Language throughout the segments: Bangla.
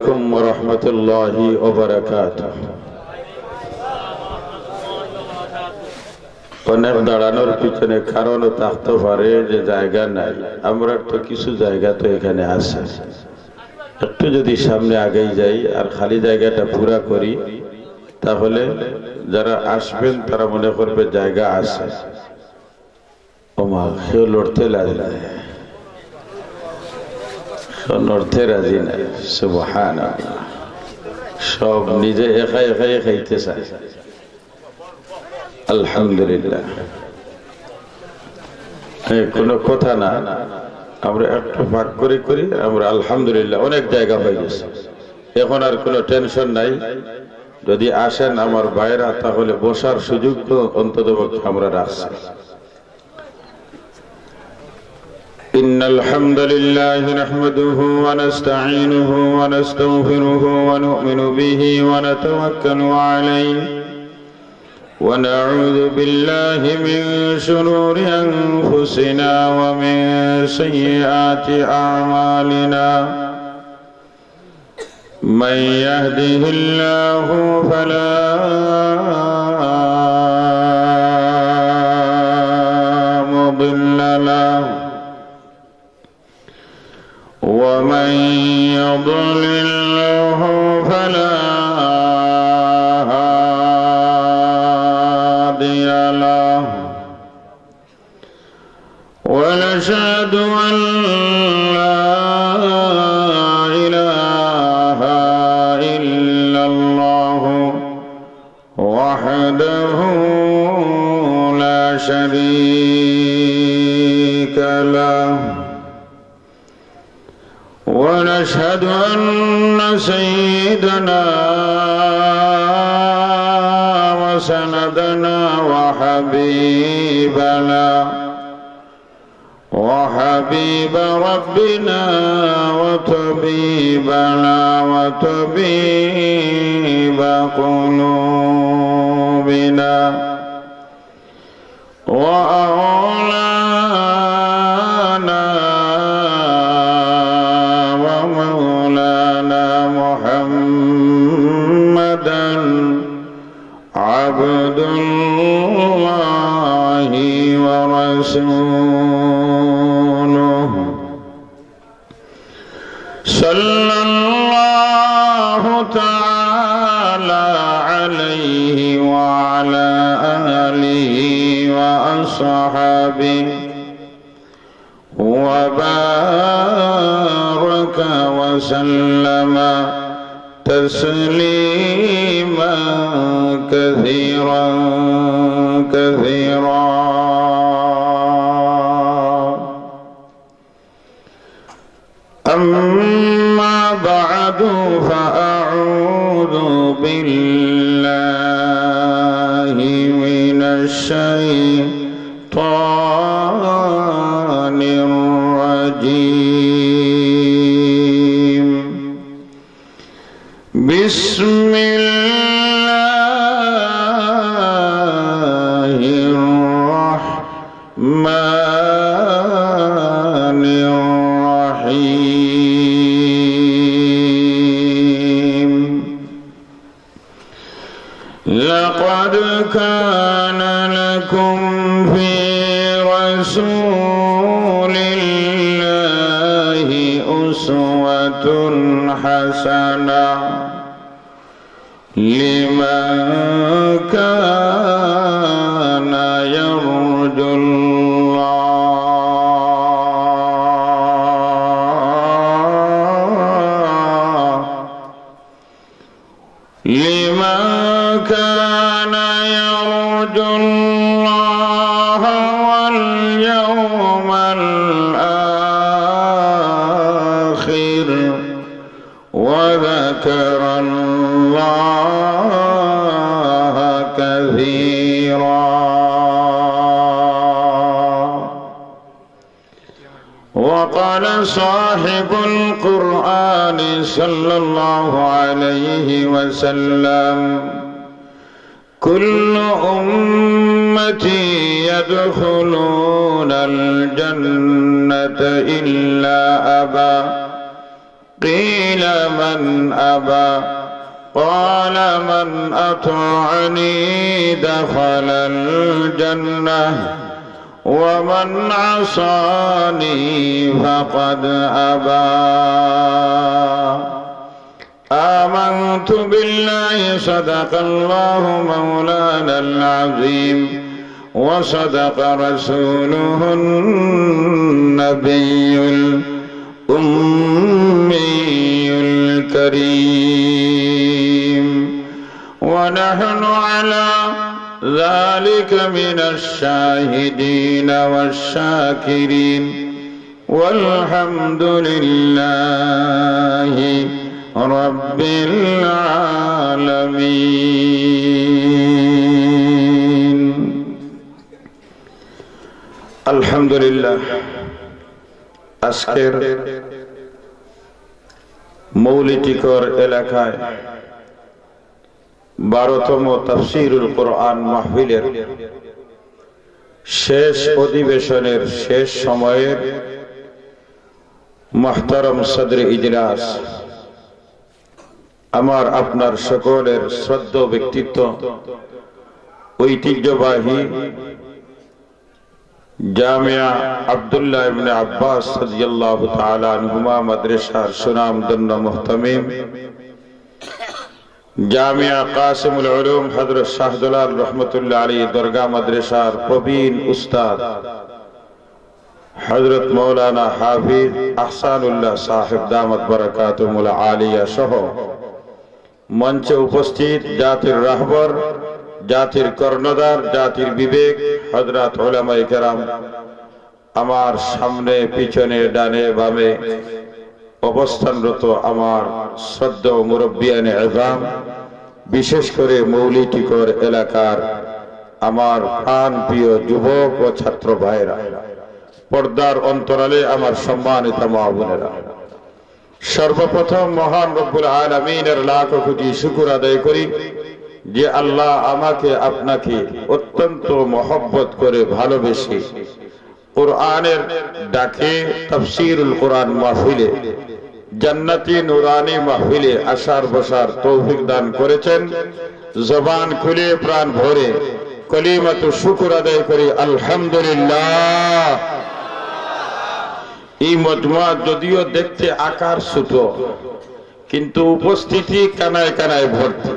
عليكم ورحمة الله وبركاته। অনেক দাঁড়ানোর পিছনে কারণও থাকতে পারে যে জায়গা নাই, আমরা তো কিছু জায়গা তো এখানে আছে, একটু যদি সামনে আগেই যাই আর খালি জায়গাটা পুরা করি তাহলে যারা আসবেন তারা মনে করবে জায়গা আছে। ওমা কেউ লড়তে লাগে না, নড়তে রাজি নাই। সুবহানাল্লাহ, সব নিজে একাই একাই খাইতে চায়। আলহামদুলিল্লাহ, কোনো কথা না, আমরা একটু ভাগ করে করি। আমরা আলহামদুলিল্লাহ অনেক জায়গা হয়ে গেছে, এখন আর কোনো টেনশন নাই। যদি আসেন আমার ভাইরা তাহলে বসার সুযোগ তো অন্তত আমরা রাখছি। إن الحمد لله نحمده ونستعينه ونستغفره ونؤمن به ونتوكل عليه ونعوذ بالله من شرور أنفسنا ومن سيئات أعمالنا من يهده الله فلا مضل له ومن يضلله فلا هادي له ونشهد أن لا إله إلا الله وحده لا شريك له ونشهد أن سيدنا وسندنا وحبيب ربنا وطبيبنا وطبيب قلوبنا وأولانا ومولانا محمدا عبد الله ورسوله صلى الله تعالى عليه وعلى آله وأصحابه وبارك وسلم تسليما كثيرا كثيرا. أما بعد فأعوذ بالله من الشيطان الرجيم. بسم الله الرحمن الرحيم. لقد كان لكم في رسول الله أسوة حسنة لمن كان يرجو الله واليوم الآخر وذكر الله كثيرا. وقال صاحب القرآن صلى الله عليه وسلم: كل أمتي يدخلون الجنة إلا أبا قيل من أبى قال من أطاعني دخل الجنة ومن عصاني فقد أبى آمنت بالله صدق الله مولانا العظيم وصدق رسوله النبي الأمي الكريم ونحن على ذلك من الشاهدين والشاكرين والحمد لله رب العالمين الحمد لله আজকের মৌলিটিকর এলাকায় 12তম তাফসীরুল কোরআন মাহফিলের শেষ অধিবেশনের শেষ সময়ের মুহতারাম সদরে ইজলাস আমার আপনার সকলের শ্রদ্ধেয় ব্যক্তিত্ব ঐতিহ্যবাহী জামিয়া আব্দুল্লাহ ইবনে আব্বাস রাদিয়াল্লাহু তাআলা আনহুমা মাদ্রাসার সুনামধন্য মুহতামিম জামিয়া কাসিমুল উলুম হযরত শাহদুলাল রাহমাতুল্লাহ আলাইহি দরগাহ মাদ্রাসার প্রবীণ উস্তাদ হযরত মাওলানা হাফিজ আহসানুল্লাহ সাহেব দামাত বারাকাতুহুল আলিয়া সহ মঞ্চে উপস্থিত জাতির রাহবর জাতির কর্ণধার জাতির বিবেক হযরত উলামায়ে কেরাম আমার সামনে পিছনে ডানে বামে অবস্থানরত আমার শ্রদ্ধেয় মুরব্বিয়ানে ইজম বিশেষ করে মৌলিটিকর এলাকার আমার প্রাণ প্রিয় যুবক ও ছাত্র ভাইরা পর্দার অন্তরালে আমার সম্মানিত মা বোনেরা সর্বপ্রথম মহান রব্বুল আলামিনের লাখ কোটি শুকর আদায় করি যে আল্লাহ আমাকে আপনাকে অত্যন্ত মহব্বত করে ভালোবেসে কোরআনের ডাকে তাফসীরুল কোরআন মাহফিলে জান্নাতি নুরানি মাহফিলে আসার বসার তৌফিক দান করেছেন। জবান খুলে প্রাণ ভরে কলিমাতু শুকর আদায় করি আলহামদুলিল্লাহ। এই মজমা যদিও দেখতে আকার ছোট কিন্তু উপস্থিতি কানায় কানায় ভর্তি।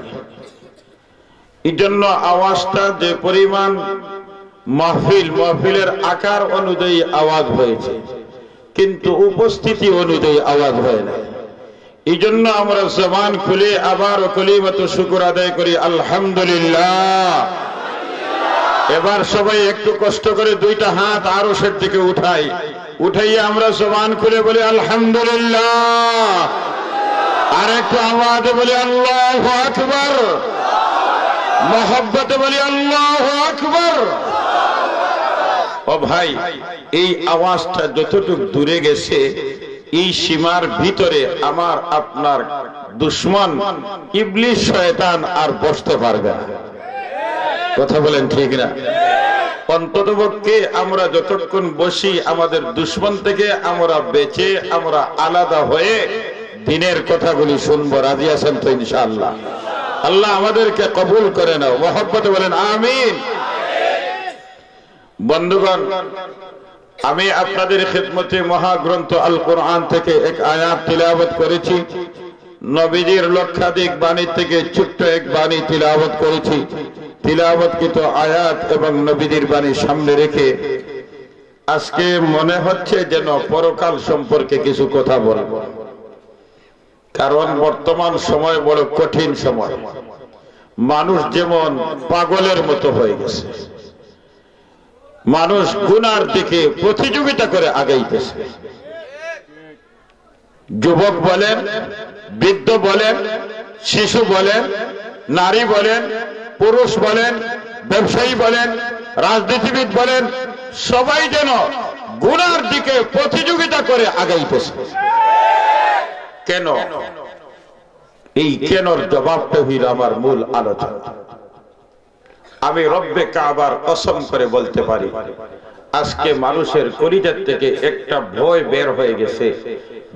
এই জন্য আওয়াজটা যে পরিমাণ মাহফিলের আকার অনুযায়ী আওয়াজ হয়েছে কিন্তু উপস্থিতি অনুযায়ী আওয়াজ হয় না। এই জন্য আমরা জবান খুলে আবার কলিমাতু শুকর আদায় করি আলহামদুলিল্লাহ। এবার সবাই একটু কষ্ট করে দুইটা হাত আরো সের দিকে উঠাইয়া আমরা জবান খুলে বলি আলহামদুলিল্লাহ। আর একটু আওয়াজে বলি আল্লাহু আকবার, মহব্বতে বলি আল্লাহু আকবার। ও ভাই, এই আওয়াজটা যতটুকু দূরে গেছে এই সীমার ভিতরে আমার আপনার দুশমন ইবলিস শয়তান আর বসতে পারবে না। কথা বলেন ঠিক না? অন্ততপক্ষে আমরা যতক্ষণ বসি আমাদের দুশমন থেকে আমরা বেঁচে আমরা আলাদা হয়ে দিনের কথাগুলি শুনবো। রাজি আছেন তো ইনশাআল্লাহ? আল্লাহ আমাদেরকে কবুল করে নাও। মহব্বতে বলেন আমিন। বন্ধুগণ, আমি আপনাদের খিদমতে মহাগ্রন্থ আল কোরআন থেকে এক আয়াত তিলাওয়াত করেছি। নবীজির লক্ষাধিক বাণী থেকে ছোট্ট এক বাণী তিলাওয়াত করেছি। তিলাওয়াতকৃত আয়াত এবং নবীজির বাণী সামনে রেখে আজকে মনে হচ্ছে যেন পরকাল সম্পর্কে কিছু কথা বলবো। কারণ বর্তমান সময় বড় কঠিন সময়। মানুষ যেমন পাগলের মতো হয়ে গেছে, মানুষ গুনার দিকে প্রতিযোগিতা করে আগাইতেছে। যুবক বলেন, বৃদ্ধ বলেন, শিশু বলেন, নারী বলেন, পুরুষ বলেন, ব্যবসায়ী বলেন, রাজনীতিবিদ বলেন, সবাই যেন গুনার দিকে প্রতিযোগিতা করে আগাইতেছে। কেন? এই কেনর জবাবটা হইল আমার মূল আলোচনা। আমি রব্বে কাবার কসম করে বলতে পারি, আজকে মানুষের কলিজার থেকে একটা ভয় বের হয়ে গেছে,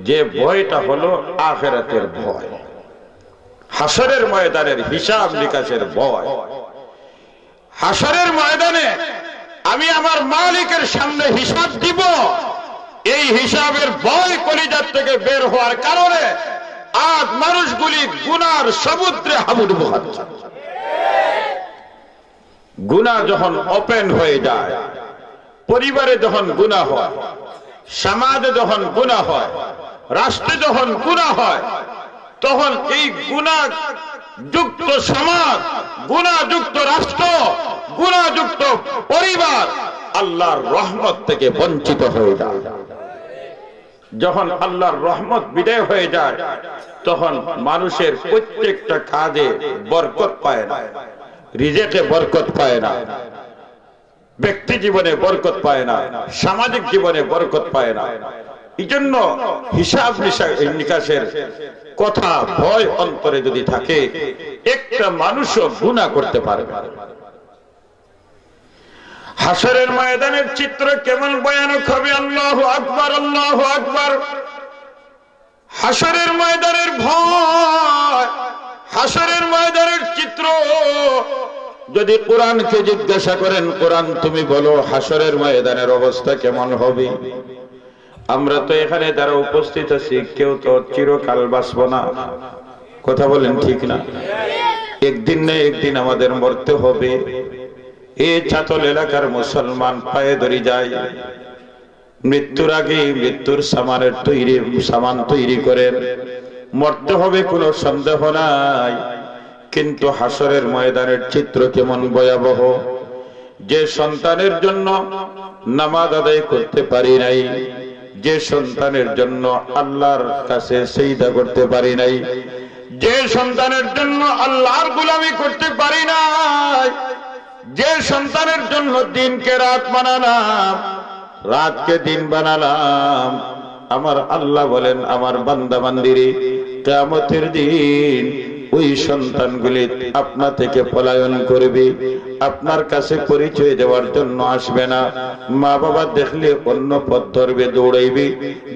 যে ভয়টা হলো আখিরাতের ভয়, হাসরের ময়দানের হিসাব নিকাশের ভয়। হাসরের ময়দানে আমি আমার মালিকের সামনে হিসাব দিব, এই হিসাবের ভয় কলিজার থেকে বের হওয়ার কারণে আজ মানুষগুলি গুনার সমুদ্রে হাবুডুবু খাচ্ছে। গুনাহ যখন ওপেন হয়ে যায়, পরিবারে যখন গুনাহ হয়, সমাজে যখন গুনাহ হয়, রাষ্ট্রে যখন গুনাহ হয়, তখন এই গুনাহ যুক্ত সমাজ, গুনাহ যুক্ত রাষ্ট্র, গুনাহ যুক্ত পরিবার আল্লাহর রহমত থেকে বঞ্চিত হয়ে যায়। যখন আল্লাহর রহমত বিদায় হয়ে যায়, তখন মানুষের প্রত্যেকটা কাজে বরকত পায় না, রিজেকে বরকত পায় না, ব্যক্তি জীবনে বরকত পায় না, সামাজিক জীবনে বরকত পায় না। এই জন্য হিসাব নিকাশের কথা ভয় অন্তরে যদি থাকে, একটা মানুষও গুনাহ করতে পারবে। হাসরের ময়দানের চিত্র কেমন ভয়ানক হবে! আল্লাহু আকবার, আল্লাহু আকবার। হাসরের ময়দানের ভয়, হাসরের ময়দানের চিত্র যদি কোরআনকে জিজ্ঞাসা করেন, কোরআন তুমি বলো হাসরের ময়দানের অবস্থা কেমন হবে? আমরা তো এখানে যারা উপস্থিত আছি, কেউ তো চিরকাল বাঁচবো না, কথা বলেন ঠিক না? একদিন না একদিন আমাদের মরতে হবে। এই চাতল এলাকার মুসলমান পায়ে ধরে যায়, মৃত্যুর আগে মৃত্যুর সামান তৈরি করেন, মরতে হবে কোনো সন্দেহ নাই। কিন্তু হাসরের ময়দানের চিত্র কেমন ভয়াবহ! যে সন্তানের জন্য নামাজ আদায় করতে পারি নাই, যে সন্তানের জন্য আল্লাহর কাছে সিজদা করতে পারি নাই, যে সন্তানের জন্য আল্লাহর গোলামি করতে পারি নাই, যে সন্তানের জন্য দিনকে রাত বানালাম, রাতকে দিন বানালাম, আমার আল্লাহ বলেন আমার বান্দা বান্দিরে কিয়ামতের দিন ওই সন্তানগুলি আপনা থেকে পলায়ন করবে, আপনার কাছে পরিচয় দেওয়ার জন্য আসবে না। মা বাবা দেখলে অন্য পথ ধরবে, দৌড়াইবে,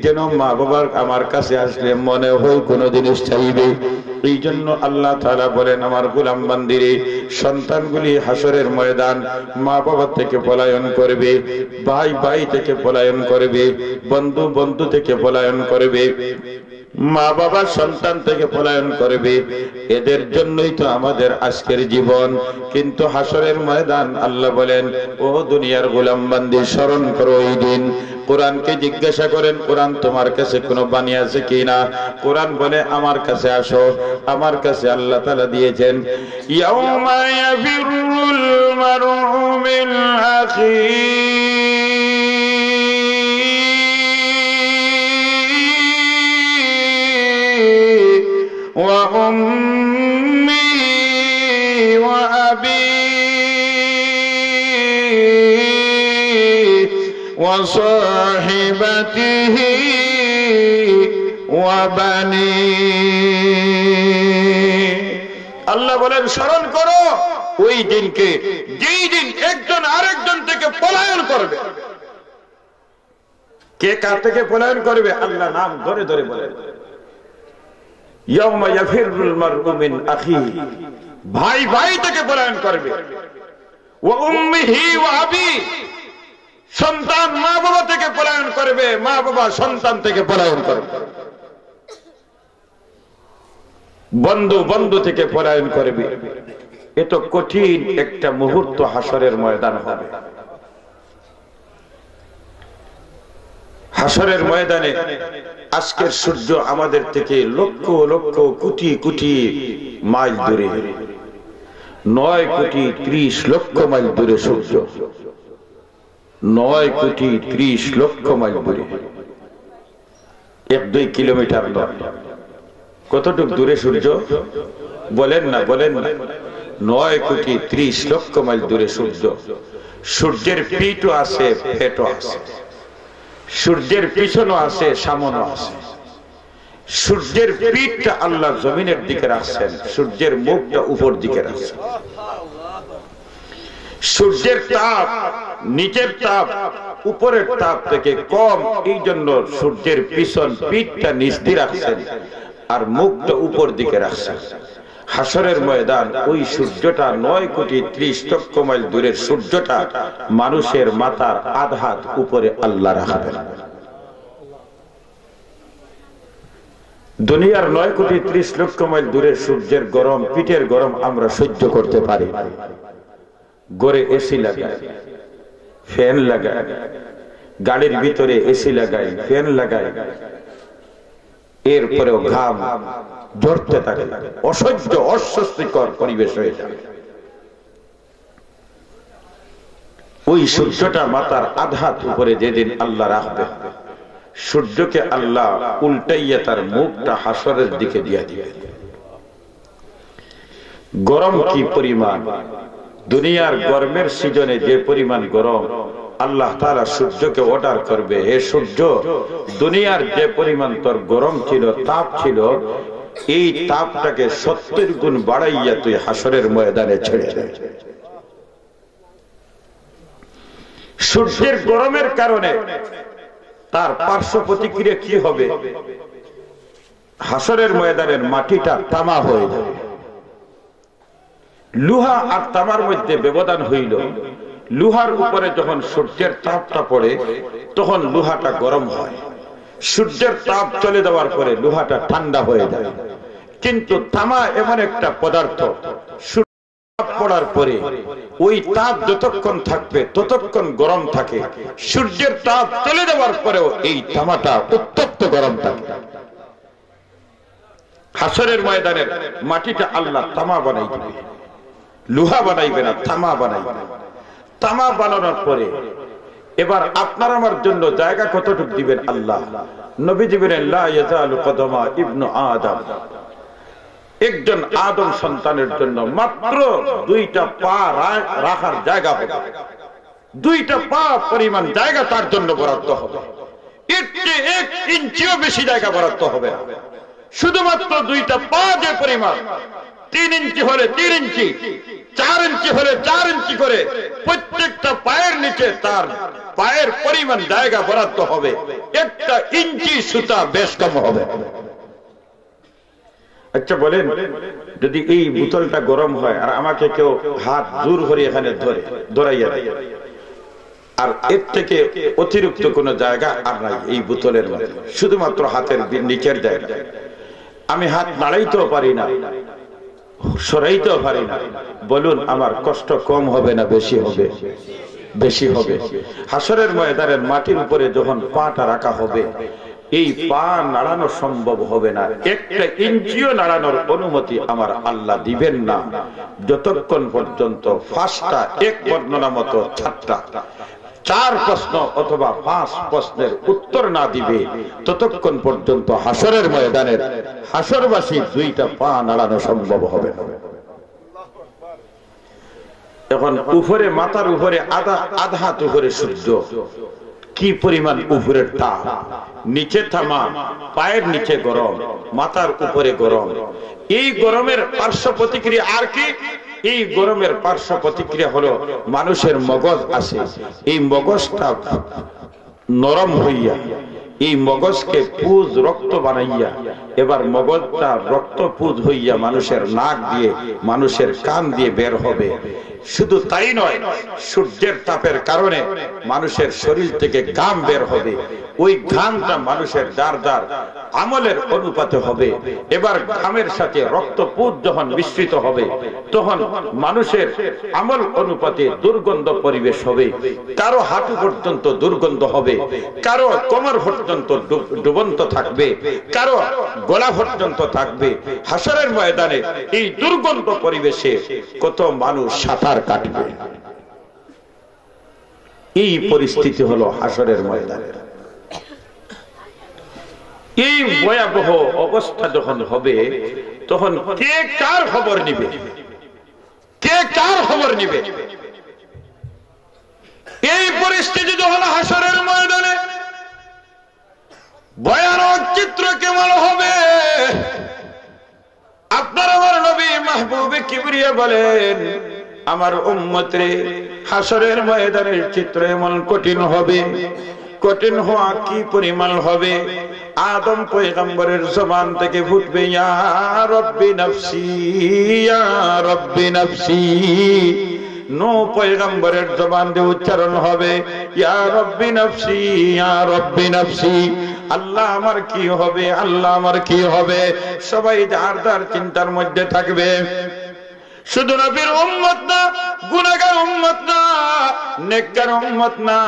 যেন মা বাবার আমার কাছে আসলে মনে হয় কোনো জিনিস চাইবে। এই জন্য আল্লাহ তাআলা বলেন আমার গোলাম বান্দিরে, সন্তানগুলি হাসরের ময়দান মা বাবা থেকে পলায়ন করবে, ভাই ভাই থেকে পলায়ন করবে, বন্ধু বন্ধু থেকে পলায়ন করবে, মা বাবা সন্তান থেকে পলায়ন করবে। এদের জন্যই তো আমাদের আজকের জীবন। কিন্তু হাসরের ময়দান আল্লাহ বলেন, ও দুনিয়ার গোলাম বান্দি, স্মরণ করো ওই দিন। কোরআনকে জিজ্ঞাসা করেন, কোরআন তোমার কাছে কোনো বাণী আছে কিনা? কোরআন বলে আমার কাছে আসো, আমার কাছে আল্লাহ তাআলা দিয়েছেন, ইয়াউমা ইয়াফিরুল মারউ মিন আখিহি ওয়া উম্মিহি ওয়া আবিহি ওয়া সাহিবাতিহি ওয়া বানিহি। আল্লাহ বলেন স্মরণ করো ওই দিনকে, যেই দিন একজন আরেকজন থেকে পলায়ন করবে। কে কার থেকে পলায়ন করবে? আল্লাহ নাম ধরে ধরে বলেন, ইয়াউমা ইয়াফিরুল মারউ মিন আখিহি, ভাই ভাই থেকে পলায়ন করবে, ওয়া উম্মিহি ওয়া আবিহি, সন্তান মা বাবা থেকে পলায়ন করবে, মা বাবা সন্তান থেকে পলায়ন করবে, বন্ধু বন্ধু থেকে পলায়ন করবে। এত কঠিন একটা মুহূর্ত হাসরের ময়দান হবে। হাসরের ময়দানে আজকের সূর্য আমাদের থেকে লক্ষ লক্ষ কোটি কোটি মাইল দূরে, 9 কোটি 30 লক্ষ মাইল দূরে সূর্য, 9 কোটি 30 লক্ষ মাইল দূরে, 1-2 কিলোমিটার নয়। কতটুক দূরে সূর্য বলেন না, বলেন না? 9 কোটি 30 লক্ষ মাইল দূরে সূর্য। সূর্যের পিঠও আছে, পেটও আছে, সূর্যের পিছনও আছে, সামনও আছে। সূর্যের পিঠটা আল্লাহ জমিনের দিকে রাখছেন, সূর্যের মুখটা উপর দিকে রাখছেন। সূর্যের তাপ, নিচের তাপ উপরের তাপ থেকে কম, এই জন্য সূর্যের পিছন পিঠটা নিচ দিয়ে রাখছেন আর মুখটা উপর দিকে রাখছেন। হাসরের ময়দান ওই সূর্যটা 9,30,00,000 মাইল দূরের সূর্যটা মানুষের মাথার আধা হাত উপরে আল্লাহ রাখবেন। দুনিয়ার 9,30,00,000 মাইল দূরের সূর্যের গরম, পিঠের গরম আমরা সহ্য করতে পারি। ঘরে এসি লাগায়, ফ্যান লাগায়, গাড়ির ভিতরে এসি লাগায়, ফ্যান লাগায়, এরপরেও ঘাম ঝরতে থাকে, অসহ্য অস্বস্তিকর পরিবেশ হয়ে যায়। ওই সূর্যটা মাথার আধা হাত উপরে যেদিন আল্লাহ রাখবে, সূর্যকে আল্লাহ উল্টাইয়া তার মুখটা হাসরের দিকে দিয়ে দিবে। গরম কি পরিমাণ! দুনিয়ার গরমের সিজনে যে পরিমাণ গরম, আল্লাহ তাআলা সূর্যকে অর্ডার করবে, হে সূর্য, দুনিয়ার যে পরিমাণ তোর গরম ছিল, তাপ ছিল, এই তাপটাকে 70 গুণ বাড়াইয়া তুই হাসরের ময়দানে ছেড়ে দে। সূর্যের গরমের কারণে তার পার্শ্ব প্রতিক্রিয়া কি হবে? হাসরের ময়দানের মাটিটা তামা হয়ে যাবে। লোহা আর তামার মধ্যে ব্যবধান হইল, লোহার উপরে যখন সূর্যের তাপটা পড়ে তখন লোহাটা গরম হয়, সূর্যের তাপ চলে যাওয়ার পরে লোহাটা ঠান্ডা হয়ে যায়। কিন্তু তামা এমন একটা পদার্থ, তাপ পড়ার পরে ওই তাপ যতক্ষণ থাকবে ততক্ষণ গরম থাকে, সূর্যের তাপ চলে যাওয়ার পরেও এই তামাটা উত্তপ্ত গরম থাকে। হাসরের ময়দানের মাটিটা আল্লাহ তামা বানাই দিবে, লোহা বানাইবে না, তামা বানাইবে। তামা বানানোর পরে এবার আপনার আমার জন্য জায়গা কতটুকু দিবেন আল্লাহ? নবীজি বলেন, লা ইয়াজালু কদমা ইবনু আদম, একজন আদম সন্তানের জন্য মাত্র 2টা পা রাখার জায়গা হবে, 2টা পা পরিমাণ জায়গা তার জন্য বরাদ্দ হবে। এর চেয়ে 1 ইঞ্চিও বেশি জায়গা বরাদ্দ হবে না। শুধুমাত্র 2টা পা যে পরিমাণ, 3 ইঞ্চি হলে 3 ইঞ্চি, 4 ইঞ্চি হলে 4 ইঞ্চি করে প্রত্যেকটা পায়ের নিচে তার পায়ের পরিমাণ জায়গা বরাদ্দ হবে। 1টা ইঞ্চি সুতা বেশ কম হবে। আচ্ছা বলেন, যদি এই বোতলটা গরম হয় আর আমাকে কেউ হাত জোর করে এখানে ধরাইয়া দেয়, আর এর থেকে অতিরিক্ত কোন জায়গা আর নাই এই বোতলের মধ্যে, শুধুমাত্র হাতের নিচের জায়গা, আমি হাত নাড়াইতেও পারি না, সরাইতেও পারি না, বলুন আমার কষ্ট কম হবে না বেশি হবে? বেশি হবে। হাসরের ময়দানের মাটির উপরে যখন পাটা রাখা হবে, এই পা নাড়ানো সম্ভব হবে না, 1টা ইঞ্চিও নাড়ানোর অনুমতি আমার আল্লাহ দিবেন না, যতক্ষণ পর্যন্ত 5টা এক বর্ণনা মতো 4 প্রশ্ন অথবা 5 প্রশ্নের উত্তর না দিবে, ততক্ষণ পর্যন্ত হাসরের ময়দানের হাসরবাসী 2টা পা নাড়ানো সম্ভব হবে না। এখন উপরে, মাথার উপরে আধা হাত উপরে সূর্য, কি পরিমাণ উপরের তাপ, নিচে তামা, পায়ের নিচে গরম, মাথার উপরে গরম। এই গরমের পার্শ্ব প্রতিক্রিয়া আর কি? এই গরমের পার্শ্ব প্রতিক্রিয়া হলো মানুষের মগজ আছে, এই মগজটা নরম হইয়া, এই মগজকে পুজ রক্ত বানাইয়া, এবার মগজটা রক্ত পুজ হইয়া মানুষের নাক দিয়ে, মানুষের কান দিয়ে বের হবে। শুধু তাই নয়, সূর্যের তাপের কারণে মানুষের শরীর থেকে ঘাম বের হবে, ওই ঘামটা মানুষের যার যার আমলের অনুপাতে হবে। এবার ঘামের সাথে রক্তপুঞ্জ যখন মিশ্রিত হবে, তখন মানুষের আমল অনুপাতে দুর্গন্ধ পরিবেশ হবে। কারো হাঁটু পর্যন্ত দুর্গন্ধ হবে, কারো কোমর পর্যন্ত ডুবন্ত থাকবে, কারো গলা পর্যন্ত থাকবে। হাসরের ময়দানে এই দুর্গন্ধ পরিবেশে কত মানুষ সাঁতার কাটবে। এই পরিস্থিতি হলো হাসরের ময়দানের। এই ভয়াবহ অবস্থা যখন হবে, তখন কে কার খবর নিবে? কে কার খবর নিবে? এই পরিস্থিতি যখন হাসরের ময়দানে, ভয়ানক চিত্র কেমন হবে? আপনার আমার নবী মাহবুবে কিবরিয়া বলেন, আমার উম্মত রে, হাসরের ময়দানের চিত্র এমন কঠিন হবে, কঠিন হওয়া কি পরিমাণ হবে, আদম পয়গম্বরের জবান থেকে ফুটবে ইয়া রব্বি নফসি ইয়া রব্বি নফসি। নূহ পয়গম্বরের জবান দিয়ে উচ্চারণ হবে ইয়া রব্বি নফসি ইয়া রব্বি নফসি। আল্লাহ আমার কি হবে, আল্লাহ আমার কি হবে। সবাই যার যার চিন্তার মধ্যে থাকবে। শুধু নবীর উম্মত না, গুনাহগার উম্মত না, নেককার উম্মত না,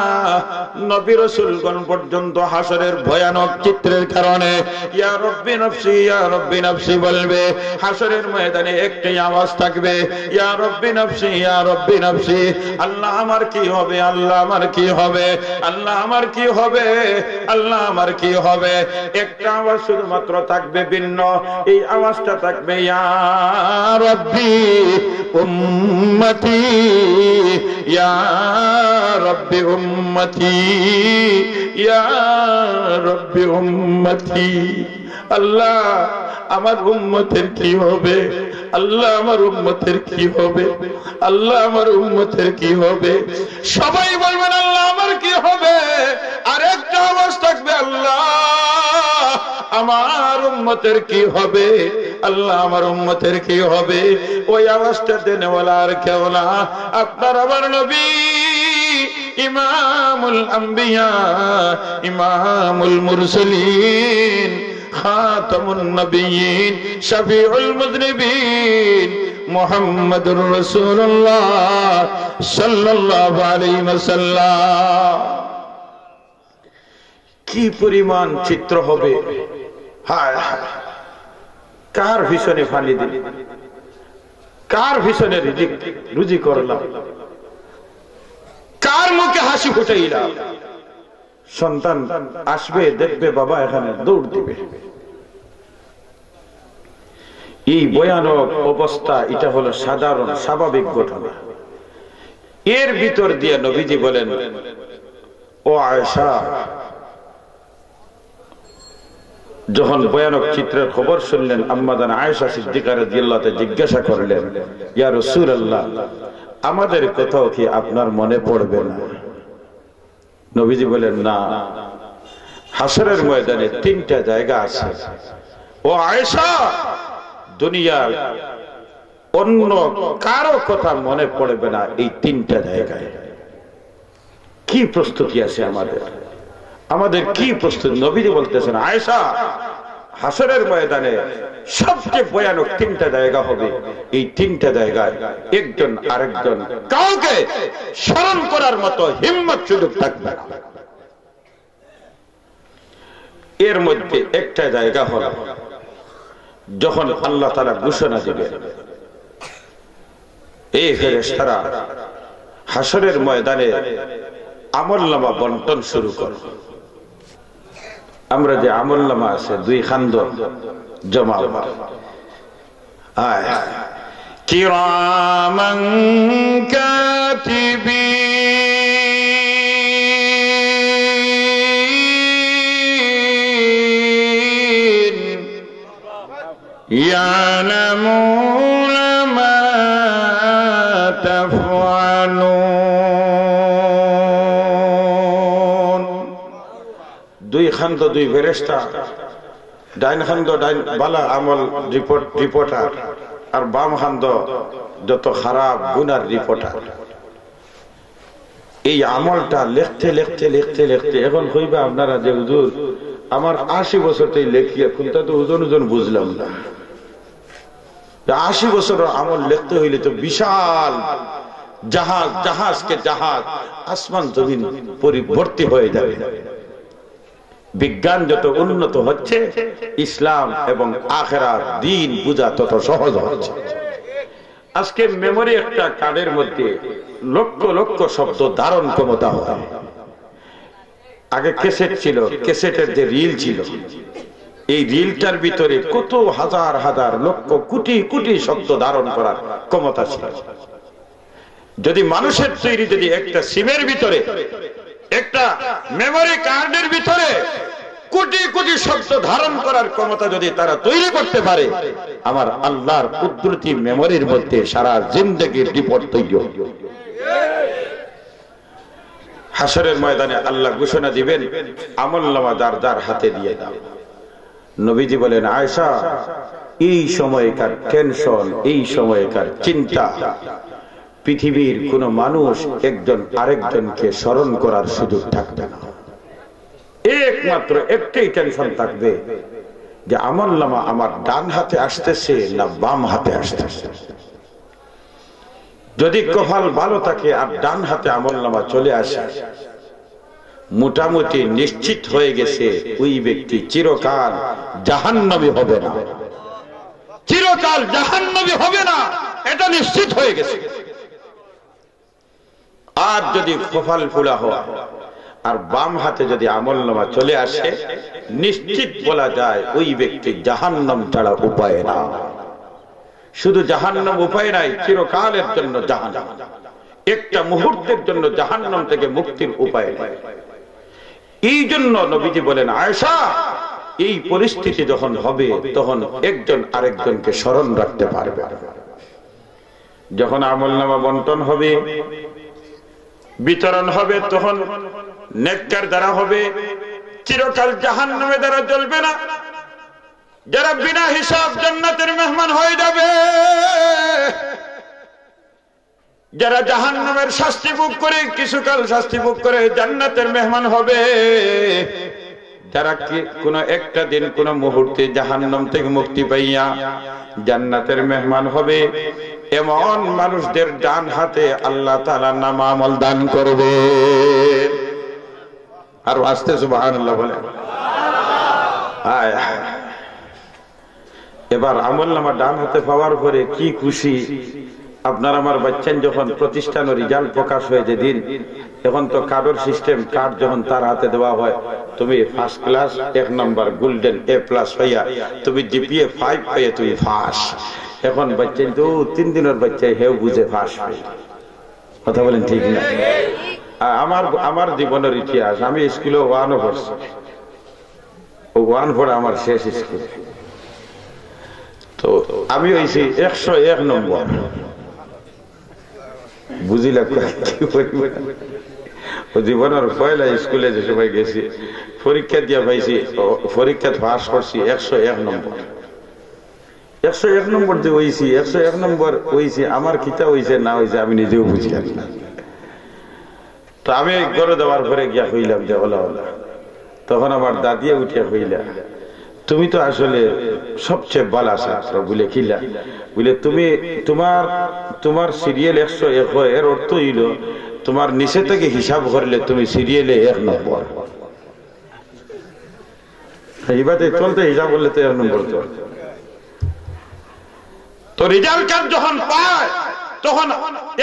নবী রাসূলগণ পর্যন্ত হাসরের ভয়ানক চিত্রের কারণে ইয়া রব্বি নফসি ইয়া রব্বি নফসি বলবে। হাসরের ময়দানে একটাই আওয়াজ থাকবে ইয়া রব্বি নফসি ইয়া রব্বি নফসি। আল্লাহ আমার কি হবে, আল্লাহ আমার কি হবে, আল্লাহ আমার কি হবে, আল্লাহ আমার কি হবে। একটা আওয়াজ শুধুমাত্র থাকবে ভিন্ন, এই আওয়াজটা থাকবে ইয়া রব্বি উম্মতি ইয়া রব্বি উম্মতি ইয়া রব্বি উম্মতি। আল্লাহ আমার উম্মতের কি হবে, আল্লাহ আমার উম্মতের কি হবে, আল্লাহ আমার উম্মতের কি হবে। সবাই বলবেন আল্লাহ আমার কি হবে। আর একটা আওয়াজ থাকবে আল্লাহ আমার উম্মতের কি হবে, আল্লাহ আমার উম্মতের কি হবে। ওই আওয়াজটা দেনেওয়ালা আর কেউ না, আপনার আমার নবী ইমামুল আম্বিয়া ইমামুল মুরসালিন খাতামুন নবিয়্যিন শফিউল মুযনিবিন মুহাম্মাদুর রাসূলুল্লাহ সাল্লাল্লাহু আলাইহি ওয়াসাল্লাম। কি পরিমাণ চিত্র হবে। হায় হায়, কার ভীষণে ফানি দিল, কার ভীষণে রুজি করলাম, কার মুখে হাসি ফুটাইলাম। সন্তান আসবে, দেখবে বাবা এখানে, দৌড় দিবে। এই ভয়ানক অবস্থা, এটা হলো সাধারণ স্বাভাবিক ঘটনা। এর ভিতর দিয়ে নবীজি বলেন ও আয়েশা, যখন ভয়ানক চিত্রের খবর শুনলেন আম্মাজান আয়েশা সিদ্দিকা রাদিয়াল্লাহু তাআলা জিজ্ঞাসা করলেন ইয়া রাসূলুল্লাহ, আমাদের কথাও কি আপনার মনে পড়বে না? নবীজি বলেন না, হাসরের ময়দানে তিনটা জায়গা আছে ও আয়েশা, দুনিয়ার অন্য কারো কথা মনে পড়বে না এই তিনটা জায়গায়। কি প্রস্তুতি আছে আমাদের, আমাদের কি প্রস্তুতি? নবীজি বলতেছেন আয়েশা, হাসরের ময়দানে সবচেয়ে ভয়ানক তিনটা জায়গা হবে। এই তিনটা জায়গায় একজন আরেকজন কাউকে স্মরণ করার মতো হিম্মত সুযোগ থাকবে না। এর মধ্যে একটা জায়গা হলো যখন আল্লাহ তাআলা ঘোষণা দিবেন এই ফেরেশতারা হাসরের ময়দানে আমলনামা বন্টন শুরু করো। আমরা যে আমলনামা আছে দুই খান্দ জমা কিরামান কাতিবিন ইয়ালামুনা মা তাফআলুন। দুই খান্দ দুই ফেরেশতা, ডাইন খান্দ ডাইন বালা আমল রিপোর্টার, আর বাম খান্দ যত খারাপ গুনার রিপোর্টার। এই আমলটা লিখতে লিখতে লিখতে লিখতে এখন কইবা আপনারা যে হুজুর আমার 80 বছর থেকে লেখিয়া কোনটা তো ওজন ওজন বুঝলাম না। 80 বছর আমল লিখতে হইলে তো বিশাল জাহাজ, জাহাজকে জাহাজ, আসমান জমিন পরিবর্তী হয়ে যাবে। বিজ্ঞান যত উন্নত হচ্ছে, ইসলাম এবং আখিরাত দ্বীন বুঝা তত সহজ হচ্ছে। আজকে মেমোরি একটা কার্ডের মধ্যে লক্ষ লক্ষ শব্দ ধারণ ক্ষমতা হয়। আগে ক্যাসেট ছিল, ক্যাসেটের যে রিল ছিল, এই রিলটার ভিতরে কত হাজার হাজার লক্ষ কোটি কোটি শব্দ ধারণ করার ক্ষমতা ছিল। যদি মানুষের তৈরি যদি একটা সিমের ভিতরে, একটা মেমোরি কার্ডের ভিতরে কোটি কোটি শব্দ ধারণ করার ক্ষমতা যদি তারা তৈরি করতে পারে, আমার আল্লাহর কুদরতি মেমোরির মধ্যে সারা জিন্দেগীর রিপোর্ট তৈরি হবে। হাসরের ময়দানে আল্লাহ ঘোষণা দিবেন, আমলনামা যার যার হাতে দিয়ে দাও। নবীজি বলেন, আয়েশা, এই সময়কার টেনশন, এই সময়কার চিন্তা, পৃথিবীর কোন মানুষ একজন আরেকজনকে স্মরণ করার সুযোগ থাকবে না। একমাত্র একটাই টেনশন থাকবে যে আমলনামা আমার ডান হাতে আসতেছে না বাম হাতে আসতেছে। যদি কপাল ভালো থাকে আর ডান হাতে আমলনামা চলে আসে, মোটামুটি নিশ্চিত হয়ে গেছে ওই ব্যক্তি চিরকাল জাহান্নামী হবে না, চিরকাল জাহান্নামী হবে না, এটা নিশ্চিত হয়ে গেছে। আর যদি কপাল ফুলা হয় আর বাম হাতে যদি আমলনামা চলে আসে, নিশ্চিত বলা যায় ওই ব্যক্তি জাহান্নাম ছাড়া উপায় না। শুধু জাহান্নাম উপায় নাই, চিরকালের জন্য জাহান্নাম, একটা মুহূর্তের জন্য জাহান্নাম থেকে মুক্তির উপায় নাই। এই জন্য নবীজি বলেন, আয়েশা, এই পরিস্থিতি যখন হবে তখন একজন আরেকজনকে স্মরণ রাখতে পারবে। যখন আমলনামা বন্টন হবে, বিতরণ হবে, তখন নেককার দ্বারা হবে, চিরকাল জাহান্নামে দ্বারা জ্বলবে না। যারা বিনা হিসাব জান্নাতের মেহমান হয়ে যাবে, যারা জাহান্নামের শাস্তি ভোগ করে কিছুকাল শাস্তি ভোগ করে জান্নাতের মেহমান হবে, যারা কি কোনো একটা দিন কোনো মুহূর্তে জাহান্নাম থেকে মুক্তি পাইয়া জান্নাতের মেহমান হবে, এমন মানুষদের ডান হাতে আল্লাহ তাআলা নাম আমল দান করবে। আর আস্তে সুবহানাল্লাহ বলেন। এবার আমলনামা ডান হাতে পাওয়ার পরে কি খুশি আপনার আমার বাচ্চান। যখন প্রতিষ্ঠান রেজাল্ট প্রকাশ হয়ে যেদিন, এখন তো কার্ডের সিস্টেম, কার্ড যখন তার হাতে দেওয়া হয়, তুমি first class 1 number golden A+ পাইয়া, তুমি GPA 5 পাইয়া তুমি ফাঁস। এখন বাচ্চান তো 3 দিনের বাচ্চাই হেউ বুঝে ফাঁস। কথা বলেন ঠিক না? আমার জীবনের ইতিহাস, আমি স্কুলে 1 পড়ছি, 1 পড়ে আমার শেষ স্কুল। তো আমি হয়েছি 101 নম্বর। বুঝিলা জীবনের পয়লা স্কুলে যে সময় গেছি, পরীক্ষা দিয়ে পাইছি, পরীক্ষা পাস করছি 101 নম্বর। 101 নম্বর যে হয়েছি, 101 নম্বর হয়েছি, আমার কিতা হয়েছে না হয়েছে আমি নিজেও বুঝলাম না। তো আমি ঘরে দেওয়ার পরে গিয়া হইলাম যে ওলা ওলা, তখন আমার দাদিয়া উঠিয়া হইলা, তুমি তো আসলে সবচেয়ে বালা ছাত্র বলে খিলা, বলে তুমি তোমার সিরিয়াল 101 হয়, এর অর্থ হইল তোমার নিচে থেকে হিসাব করলে তুমি সিরিয়ালে 1 নম্বর। এইবারে চলতে হিসাব করলে তো 1 নম্বর। তো রেজাল্ট কার্ড যখন পায়, তখন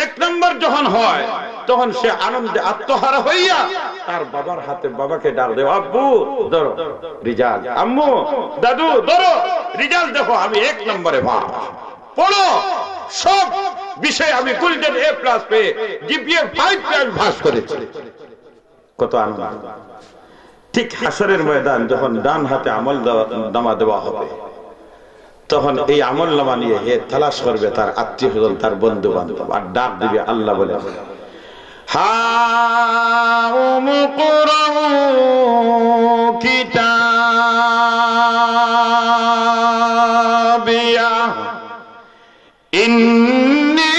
1 নম্বর যখন হয়, তখন সে আনন্দে আত্মহারা হইয়া তার বাবার হাতে বাবাকে ডাক দেয়, আব্বু ধরো রেজাল্ট, আম্মু দাদু ধরো রেজাল্ট, দেখো আমি 1 নম্বরে পাস, পড়ো সব বিষয়ে আমি গোল্ডেন A+ পেয়ে GPA 5 পেয়ে আমি পাস করেছি। কত আনন্দ। ঠিক হাসরের ময়দান যখন ডান হাতে আমলনামা দেওয়া হবে, তখন এই আমলনামা নিয়ে হে তালাশ করবে তার আত্মীয়স্বজন, তার বন্ধু বান্ধব, আর ডাক দিবে। আল্লাহ বলে, হাউম কুরআন কিতাবিয়া ইন্নী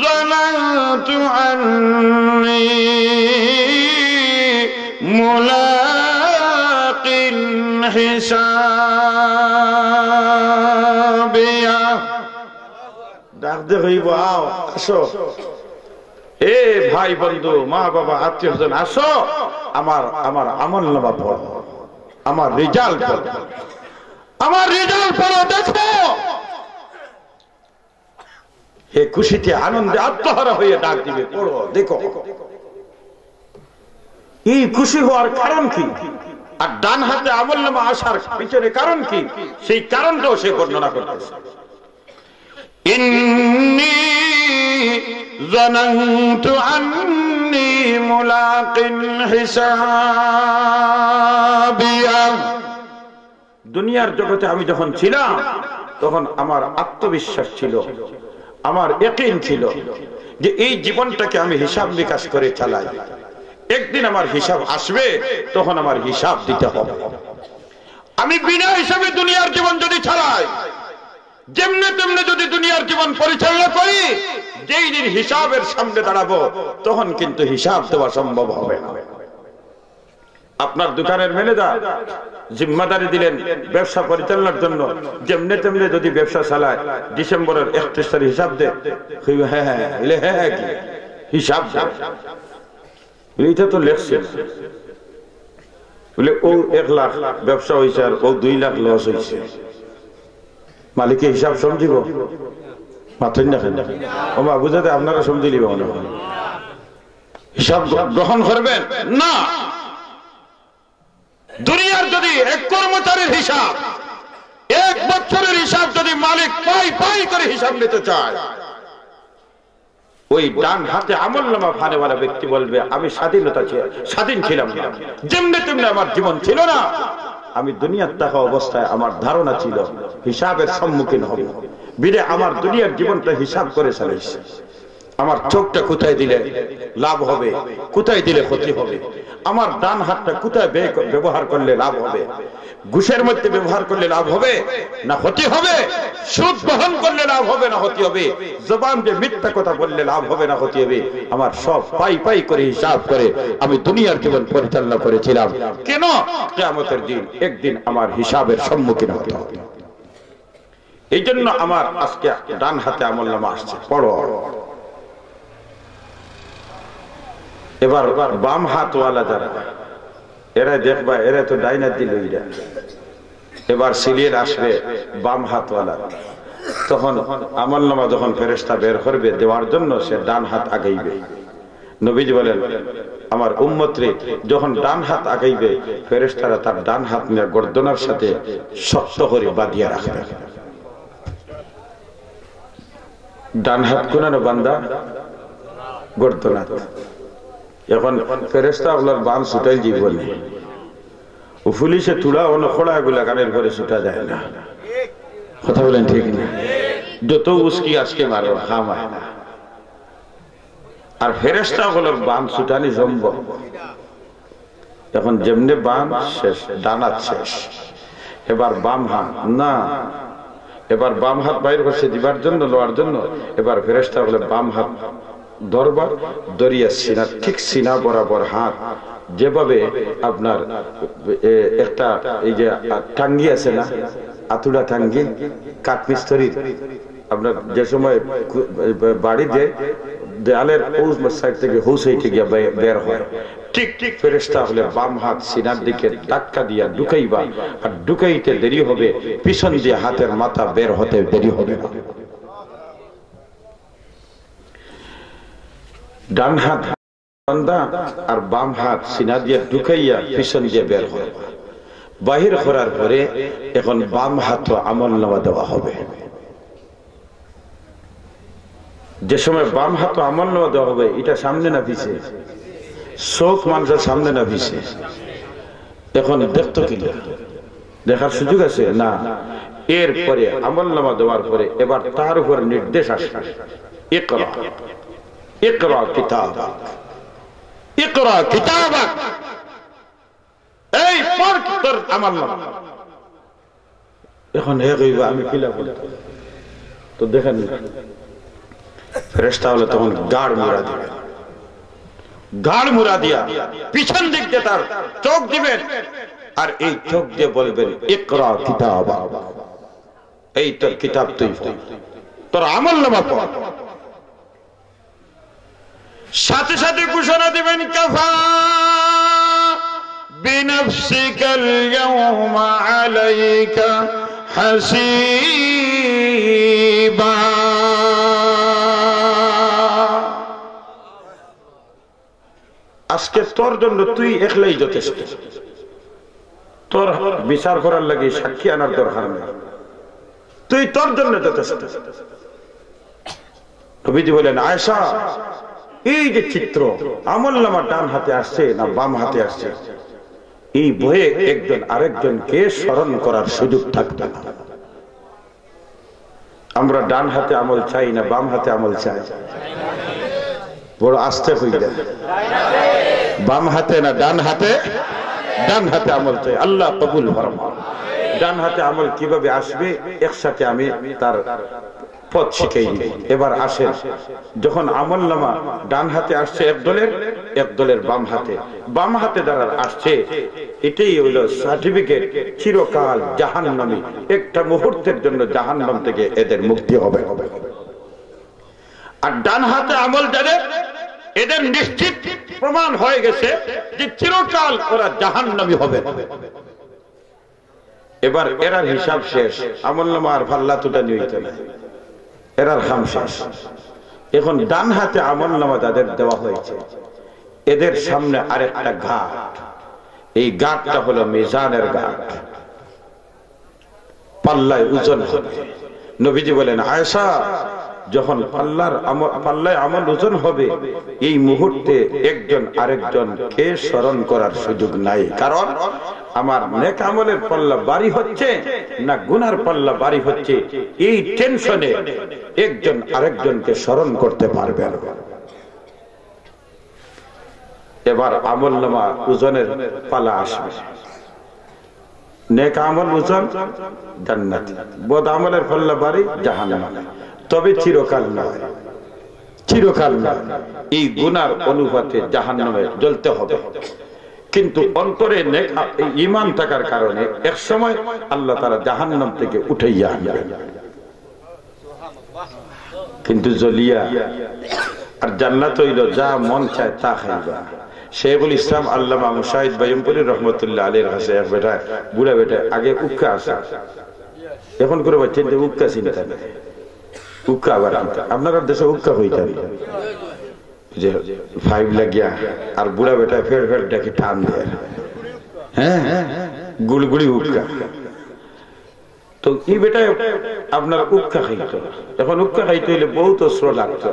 যানাতু আন্নী মুলাকিন হিসাবিয়া। ডাক দে হইব, আও আসো, এ ভাই বন্ধু মা বাবা আত্মীয় স্বজন, আসো আমার আমলনামা পড়ো, আমার রেজাল্ট পড়ো, আমার রেজাল্ট পড়ো, দেখো। হে খুশিতে আনন্দে আত্মহারা হয়ে ডাক দিবে, পড়ো দেখো। এই খুশি হওয়ার কারণ কি, আর ডান হাতে আমলনামা আসার পিছনে কারণ কি, সেই কারণটাও সে বর্ণনা করতেছে। ইন্নী যানানতু আন্নী মুলাকিন হিসাবিয়া। দুনিয়ার জগতে আমি যখন ছিলাম, তখন আমার আত্মবিশ্বাস ছিল, আমার ইয়াকিন ছিল যে এই জীবনটাকে আমি হিসাব নিকাশ করে চালাই, একদিন আমার হিসাব আসবে, তখন আমার হিসাব দিতে হবে। আমি বিনা হিসাবে দুনিয়ার জীবন যদি চালাই, যেমনে তেমনে যদি দুনিয়ার জীবন পরিচালনা করি, যেই দিন হিসাবের সামনে দাঁড়াবো তখন কিন্তু হিসাব দেওয়া সম্ভব হবে না। আপনার দোকানের ম্যানেজার জিম্মাদারি দিলেন ব্যবসা পরিচালনার জন্য, যেমনে তেমনে যদি ব্যবসা চালায়, ডিসেম্বরের 31 তারিখ হিসাব দেয়, হ্যাঁ হিসাব এইটা তো লেখছে বলে ও 1 লাখ ব্যবসা হয়েছে আর ও 2 লাখ লস হয়েছে, মালিকে হিসাব সমঝিব মাথেন দেখেন ও মা বুঝাতে আপনারা সমঝিলিব মনে হয় হিসাব গ্রহণ করবেন না। দুনিয়ার যদি এক কর্মচারীর হিসাব, 1 বছরের হিসাব যদি মালিক পাই করে হিসাব নিতে চায়, ওই ডান হাতে আমলনামা ফানেওয়ালা ব্যক্তি বলবে আমি স্বাধীন ছিলাম না, যেমনে তেমনি আমার জীবন ছিল না, আমি দুনিয়ার থাকা অবস্থায় আমার ধারণা ছিল হিসাবের সম্মুখীন হব, বিরে আমার দুনিয়ার জীবনটা হিসাব করে চালাইছি। আমার চোখটা কোথায় দিলে লাভ হবে, কোথায় দিলে ক্ষতি হবে, আমার ডান হাতটা কোথায় ব্যবহার করলে লাভ হবে, ঘুষের মধ্যে ব্যবহার করলে লাভ হবে না ক্ষতি হবে, সুদ গ্রহণ করলে লাভ হবে না ক্ষতি হবে, জবান দিয়ে মিথ্যা কথা বললে লাভ হবে না ক্ষতি হবে, আমার সব পাই করে হিসাব করে আমি দুনিয়ার জীবন পরিচালনা করেছিলাম। কেন? কিয়ামতের দিন একদিন আমার হিসাবের সম্মুখীন হতে হবে। এই জন্য আমার আজকে ডান হাতে আমলনামা আসছে, পড়ো। এবার বাম হাতওয়ালা যারা, এরা দেখবা এরা তো ডাইন হাত দিল, এবার সিলিয়ে আসবে বাম হাতওয়ালা, তখন আমলনামা যখন ফেরেশতা বের করবে দেওয়ার জন্য সে ডান হাত আগাইবে। নবীজি বলেন আমার উম্মতরে যখন ডান হাত আগাইবে, ফেরেশতারা তার ডান হাত নিয়ে গর্দনার সাথে শক্ত করে বাঁধিয়ে রাখবে। ডান হাত কোন বান্দা গর্দনাথ। এখন ফেরেশতা ওগুলার বান ছুটাই জীবনে পুলিশে তুলা অন্য খোড়া এগুলা গানের ঘরে ছুটা যায় না, কথা বলেন ঠিক না? যত উস্কি আজকে মারো খামায় না। আর ফেরেশতা ওগুলোর বান ছুটানি সম্ভব। এখন যেমনি বান শেষ, ডানাত শেষ, এবার বাম হাত না, এবার বাম হাত বাইর করছে দিবার জন্য, লওয়ার জন্য, এবার ফেরেশতা বলে বাম হাত দরবার দরিয়া সিনা, ঠিক সিনা বরাবর হাত, যেভাবে আপনার একটা এই যে টাঙ্গি আছে না, আতুড়া টাঙ্গি কাঠমিস্ত্রির, আপনার যে সময় বাড়ি দেয় দেয়ালের হুস সাইড থেকে হুস হইতে গিয়া বের হয়, ঠিক ঠিক ফেরেশতা হলে বাম হাত সিনার দিকে ধাক্কা দিয়া ঢুকাইবা, আর ঢুকাইতে দেরি হবে, পিছন দিয়ে হাতের মাথা বের হতে দেরি হবে না। ডান হাত বান্দা আর বাম হাত সিনা দিয়ে ঢুকাইয়া পিছন দিয়ে বের হয়, বাহির করার পরে এখন বাম হাত আমলনামা দেওয়া হবে। যে সময় বাম হাত আমলনামা দেওয়া হবে, এটা সামনে না পিছে? চোখ মানুষের সামনে না পিছে? এখন দেখতো কিনা, দেখার সুযোগ আছে না? এরপরে আমলনামা দেওয়ার পরে এবার তার উপর নির্দেশ আসবে, ইকরা ইকরা কিতাবাক, ইকরা কিতাবাক, এই পড় তোর আমলনামা। এখন হে কইবা আমি কিলা বলতে, তো দেখেন ফেরেশতা হলে তখন গাড় মুড়া দিবে, গাড় মুড়া দিয়া পিছন দিক দিয়ে তার চোখ দিবেন, আর এই চোখ দিয়ে বলবেন ইকরা কিতাবাক, এই তোর কিতাব তুই পড়, তোর আমলনামা পড়। সাথে সাথে ঘোষণা দিবেন কাফা বিনফসিকাল ইয়াওমা আলাইকা হাসিবা। আজকে তোর জন্য তুই একলাই যথেষ্ট, তোর বিচার করার লাগে সাক্ষী আনার দরকার নেই, তুই তোর জন্য যথেষ্ট। নবীজি বলেন আয়েশা, এই যে চিত্র আমলনামা ডান হাতে আসছে না বাম হাতে আসছে, এই বইয়ে একজন আরেকজনকে স্মরণ করার সুযোগ থাকবে না। আমরা ডান হাতে আমল চাই না বাম হাতে আমল চাই? বড় আস্তে হইলে বাম হাতে না ডান হাতে? ডান হাতে আমল চাই, আল্লাহ কবুল ফরমান। ডান হাতে আমল কিভাবে আসবে একসাথে আমি তার পথ শিখাই দিই। এবার আসেন, যখন আমল নামা ডান হাতে আসছে এক দলের বাম হাতে দ্বারা আসছে, এটাই হইলো সার্টিফিকেট চিরকাল জাহান্নামী, একটা মুহূর্তের জন্য জাহান্নাম থেকে এদের মুক্তি হবে। আর ডান হাতে আমল যাদের, এদের নিশ্চিত প্রমাণ হয়ে গেছে যে চিরকাল ওরা জাহান্নামী হবে। এবার এরার হিসাব শেষ, আমল নামা আর পাল্লা তুটা নিতে না, এরার খাম শেষ। এখন ডান হাতে আমল নামা যাদের দেওয়া হয়েছে, এদের সামনে আরেকটা ঘাট, এই ঘাটটা হলো মিজানের ঘাট, পাল্লায় ওজন হবে। নবীজি বলেন, আয়েশা, যখন পাল্লায় আমল ওজন হবে, এই মুহূর্তে একজন আরেকজনকে স্মরণ করার সুযোগ নাই। কারণ আমার নেক আমলের পাল্লা ভারী হচ্ছে না গুনার পাল্লা ভারী হচ্ছে, এই টেনশনে একজন আরেকজনকে স্মরণ করতে পারবে না। এবার আমল নামা ওজনের পালা আসবে। নেক আমল ওজন জান্নাত, বদ আমলের পাল্লা ভারী জাহান্নাম। তবে চিরকাল নয়, চিরকাল নয়, এই গুনার অনুপাতে জাহান্নামে জ্বলতে হবে। কিন্তু অন্তরে নেক ঈমান থাকার কারণে এক সময় আল্লাহ তাআলা জাহান্নাম থেকে উঠাইয়া আনবেন। কিন্তু জ্বলিয়া আর জান্নাত হইল যা মন চায় তা খাইবা। শেখুল ইসলাম আল্লামা মুশাহিদ বাইমপুরি রহমতুল্লাহ আলাইহির কাছে এক বেটা, বুড়া বেটা, আগে উক্কা আসা, এখন করে বাচ্চা উক্কা চিন্তা নেই, উক্কা আবার আপনার দেশে উক্কা হইতে যে ফাইভ লাগিয়া আর বুড়া বেটা ফের ফের ডাকে টান দেয়, হ্যাঁ গুড়গুড়ি উক্কা। তো এই বেটায় আপনার উক্কা খাইতো, এখন উক্কা খাইতে হইলে বহুত অস্ত্র লাগতো,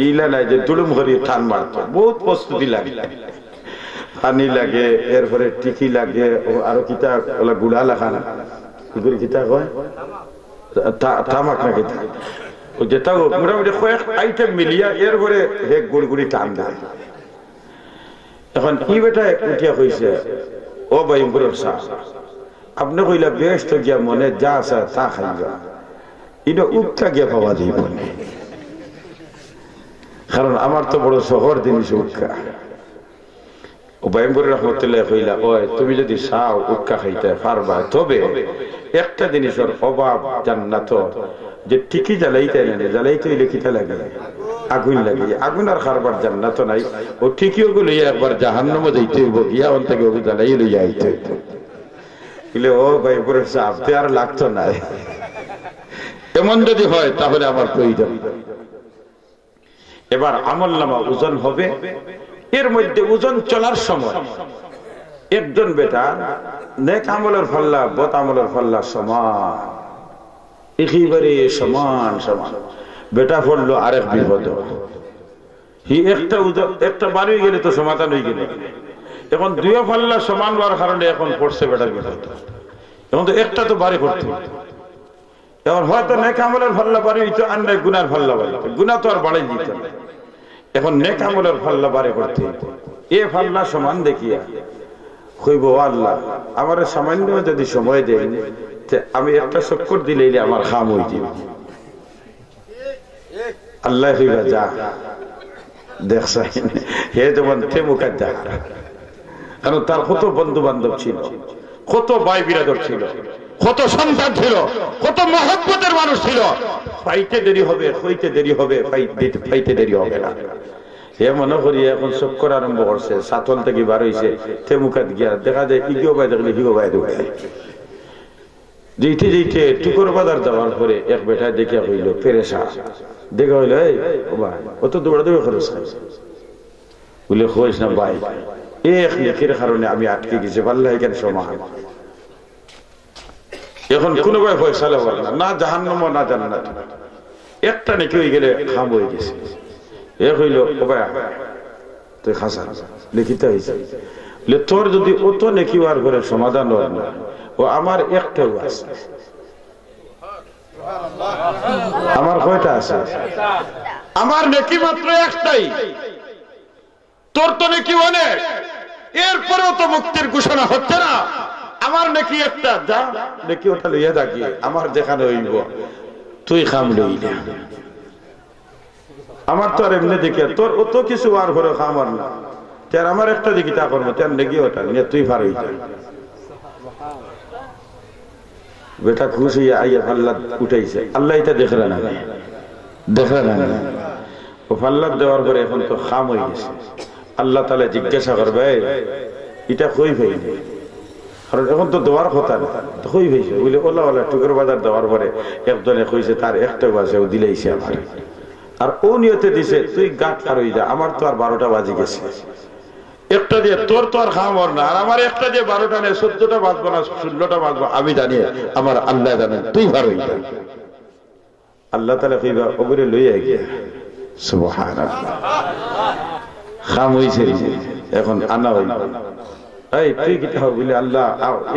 ইলা নাই যে দুলুম ঘুরিয়ে টান মারতো, বহুত প্রস্তুতি লাগে, পানি লাগে, এরপরে টিকি লাগে, আরো কিতা গুড়া লাগানা, কিতা কয় তামাক না কিতা, যেটাও মোটামুটি কয়েক আইটেম মিলিয়া এরপরে হে গুড়গুড়ি টান দেয়। এখন ই বেটায় উঠিয়া হয়েছে, ও বাইমপুরের সাহ, আপনি কইলা বেশ তো গিয়া মনে যা আছে তা খাইবা, এটা উক্কা গিয়া পাওয়া যাইব না, কারণ আমার তো বড় শহর জিনিস উক্কা। ও বাইমপুর রহমতুল্লাহ কইলা, ওই তুমি যদি চাও উক্কা খাইতে পারবা, তবে একটা জিনিসের অভাব জান্নাত, যে টিকি জ্বালাইতে নেই, জ্বালাইতে হইলে কিতা লাগে, আগুন লাগে, আগুন আর খারবার জান্নাত নাই। ও টিকিও গুলো একবার জাহান্নামে যাইতে হইব, গিয়া ওন থেকে ওকে জ্বালাই লইয়া আইতে হইত। ও বাইমপুরের চাপতে আর লাগতো না, এমন যদি হয় তাহলে আমার প্রয়োজন। এবার আমল নামা ওজন হবে, এর মধ্যে ওজন চলার সময় একজন বেটা নেক আমলের পাল্লা বদ আমলের পাল্লা সমান, একেবারে সমান সমান, বেটা পড়লো আরেক বিপদ, একটা ওজন একটা বার হয়ে গেলে তো সমাধান হয়ে গেল। এখন দুই পাল্লা সমান হওয়ার কারণে এখন পড়ছে বেটার বিপদ, এখন তো একটা তো বাড়ি করতে, এখন হয়তো নেক আমলের পাল্লা বাড়ি হইতো, আর নাই গুনার পাল্লা বাড়ি, গুনা তো আর বাড়াই দিত না, এখন নেক আমলের পাল্লা বাড়ি করতে, এ পাল্লা সমান দেখিয়া কইব, আল্লাহ আমার সামান্য যদি সময় দেন, আমি একটা চক্কর দিলে আমার খাম হয়ে যাবে। আল্লাহ কইবা যা দেখছেন, হে যেমন তেমুকার যা, কারণ তার কত বন্ধু বান্ধব ছিল, কত ভাই বিরাদর ছিল, কত সন্তান ছিল, কত মহব্বতের মানুষ ছিল, পাইতে দেরি হবে, হইতে দেরি হবে, পাইতে দেরি হবে না। হে মনে করি এখন চক্কর আরম্ভ করছে, সাতল থেকে বার হয়েছে, তেমুকাত গিয়া দেখা যায় ইগিও বাই দেখলে হিগো বাই দেয়, যেইতে যেইতে টুকর বাজার যাওয়ার পরে এক বেটা দেখিয়া হইল পেরেশা, দেখা হইল এই ভাই অত দৌড়াদৌড়ি খরচ খাইছে বলে, হইস না ভাই, এক নেকির কারণে আমি আটকে গেছি, পাল্লা এখানে সমান, এখন কোনো ভাই ফয়সালা বলে না জাহান্নাম না জান্নাত, একটা নেকি হয়ে গেলে খাম হয়ে গেছে। এ হইল, ও ভাই তুই খাসা লিখিতে হয়েছে, তোর যদি অত নেকি হওয়ার করে সমাধান হয় না, ও আমার একটাও আছে, আমার কয়টা আছে, আমার নেকি মাত্র একটাই, তোর তো নাকি অনেক, এরপরেও তো মুক্তির ঘোষণা হচ্ছে না। আমার নাকি একটা, যা নাকি ওটা লইয়া থাকি, আমার যেখানে হইব তুই খাম লই না। আমার তো আর এমনি দেখি তোর অত কিছু আর ঘরে খামার না, তার আমার একটা দেখি তা করবো, তার নাকি ওটা নিয়ে তুই পার হই যা। বেটা খুশি আইয়া ফাল্লাদ উঠাইছে, আল্লাহ এটা দেখলেন না, দেখলেন না। ও ফাল্লাদ দেওয়ার পরে এখন তো খাম হয়ে গেছে। আল্লাহ তাআলা জিজ্ঞাসা করবে এটা কই পাইনি, কারণ এখন তো দেওয়ার কথা না, কই পাইছে বলে ওলা ওলা টুকুর বাজার দেওয়ার পরে একজনে কইছে তার একটা বাজে ও দিলাইছে আমার, আর ও নিয়তে দিছে তুই গাঁট পার হয়ে যা, আমার তো আর 12টা বাজি গেছে। একটা দিয়ে তোর তো আর খাওয়ার না, আর আমার একটা দিয়ে 12টা নেই, 14টা বাজবো না 16টা বাজবো আমি জানি, আমার আল্লাহ জানেন, তুই পার হয়ে যা। আল্লাহ তাআলা কইবা ওগুরে লইয়া গিয়া সুবহানাল্লাহ খাম হইছে, এখন আনা হইল এই তুই কিটা বলে আল্লাহ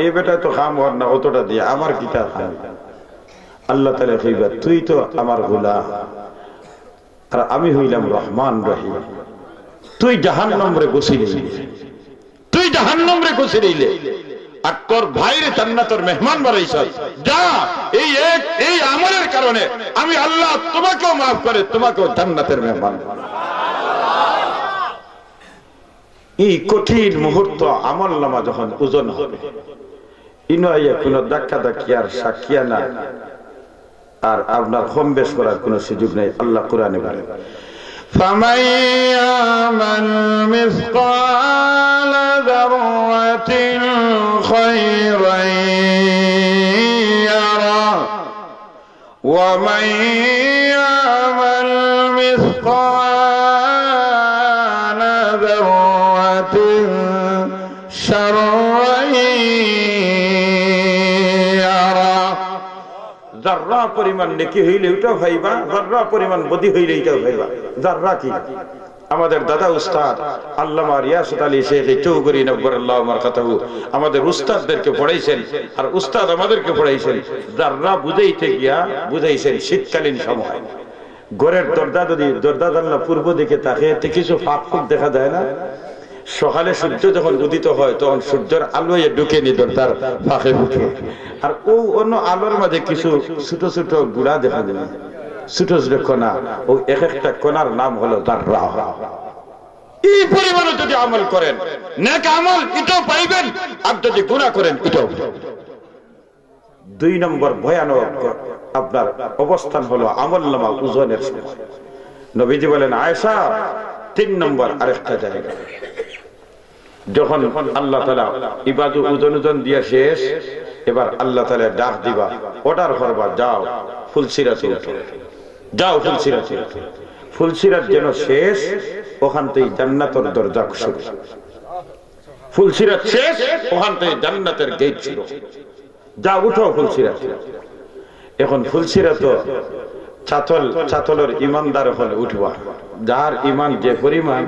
এই বেটা তো খাম হওয়ার না, অতটা দিয়ে আমার কিটা খাম। আল্লাহ তাআলা কইবা তুই তো আমার গোলাম আর আমি হইলাম রহমান রহিম, তুই জাহান্নাম রে গোসিলি, তুই জাহান্নাম রে গোসিলে, আর তোর ভাইরে জান্নাতের মেহমান বানাইছ, যা এই আমলের কারণে আমি আল্লাহ তোমাকেও মাফ করে তোমাকেও জান্নাতের মেহমান। এই কঠিন মুহূর্ত আমল নামা যখন ওজন হবে, ইনাইয়া কোন ধাক্কা ধাক্কি আর সাক্ষিয়া না, আর আপনার কম বেশ করার কোন সুযোগ নেই। আল্লাহ কোরআনে বলে فَمَن يَعْمَلْ مِثْقَالَ ذَرَّةٍ خَيْرًا يَرَهُ وَمَن يَعْمَلْ مِثْقَالَ ذَرَّةٍ شَرًّا يَرَهُ। যাররা পরিমাণ নেকি হইলে ওটাও ভাইবা, যাররা পরিমাণ বদি হইলে এটাও ভাইবা। যাররা কি আমাদের দাদা উস্তাদ আল্লামা রিয়াসত আলী শেখ চৌধুরী নব্বরাল্লাহু মারকাতাহু আমাদের উস্তাদদেরকে পড়াইছেন, আর উস্তাদ আমাদেরকে পড়াইছেন। যাররা বুঝাইতে গিয়া বুঝাইছেন শীতকালীন সময় ঘরের দরজা যদি দরজা জানলা পূর্ব দিকে তাকিয়ে কিছু ফাঁক ফুঁক দেখা যায় না, সকালে সূর্য যখন উদিত হয় তখন সূর্যের আলো ঢুকে নি দরজার ফাঁকে ফুঁকে, আর ও অন্য আলোর মাঝে কিছু ছোট ছোট গুড়া দেখা যায়, ছোট ছোট কণা, ও এক একটা কণার নাম হলো যাররা। এই পরিমাণে যদি আমল করেন নেক আমল এটাও পাইবেন, আর যদি গুনাহ করেন এটাও। 2 নম্বর ভয়ানক আপনার অবস্থান হলো আমলনামা ওজনের সময়। নবীজি বলেন আয়েশা 3 নম্বর আরেকটা জায়গা, যখন আল্লাহ তাআলা ইবাদত ওজন দিয়া শেষ, এবার আল্লাহ তাআলা ডাক দিবা, অর্ডার করবা যাও ফুলসিরাতে উঠো, যাও ফুলসিরাতে উঠো। ফুলসিরাত যেন শেষ, ওখান থেকে জান্নাতের দরজা শুরু। ফুলসিরাত শেষ, ওখান থেকে জান্নাতের গেট শুরু, যা উঠো ফুলসিরাত। এখন ফুলসিরাত চাতলের ইমানদার হলে উঠবা, যার ইমান যে পরিমাণ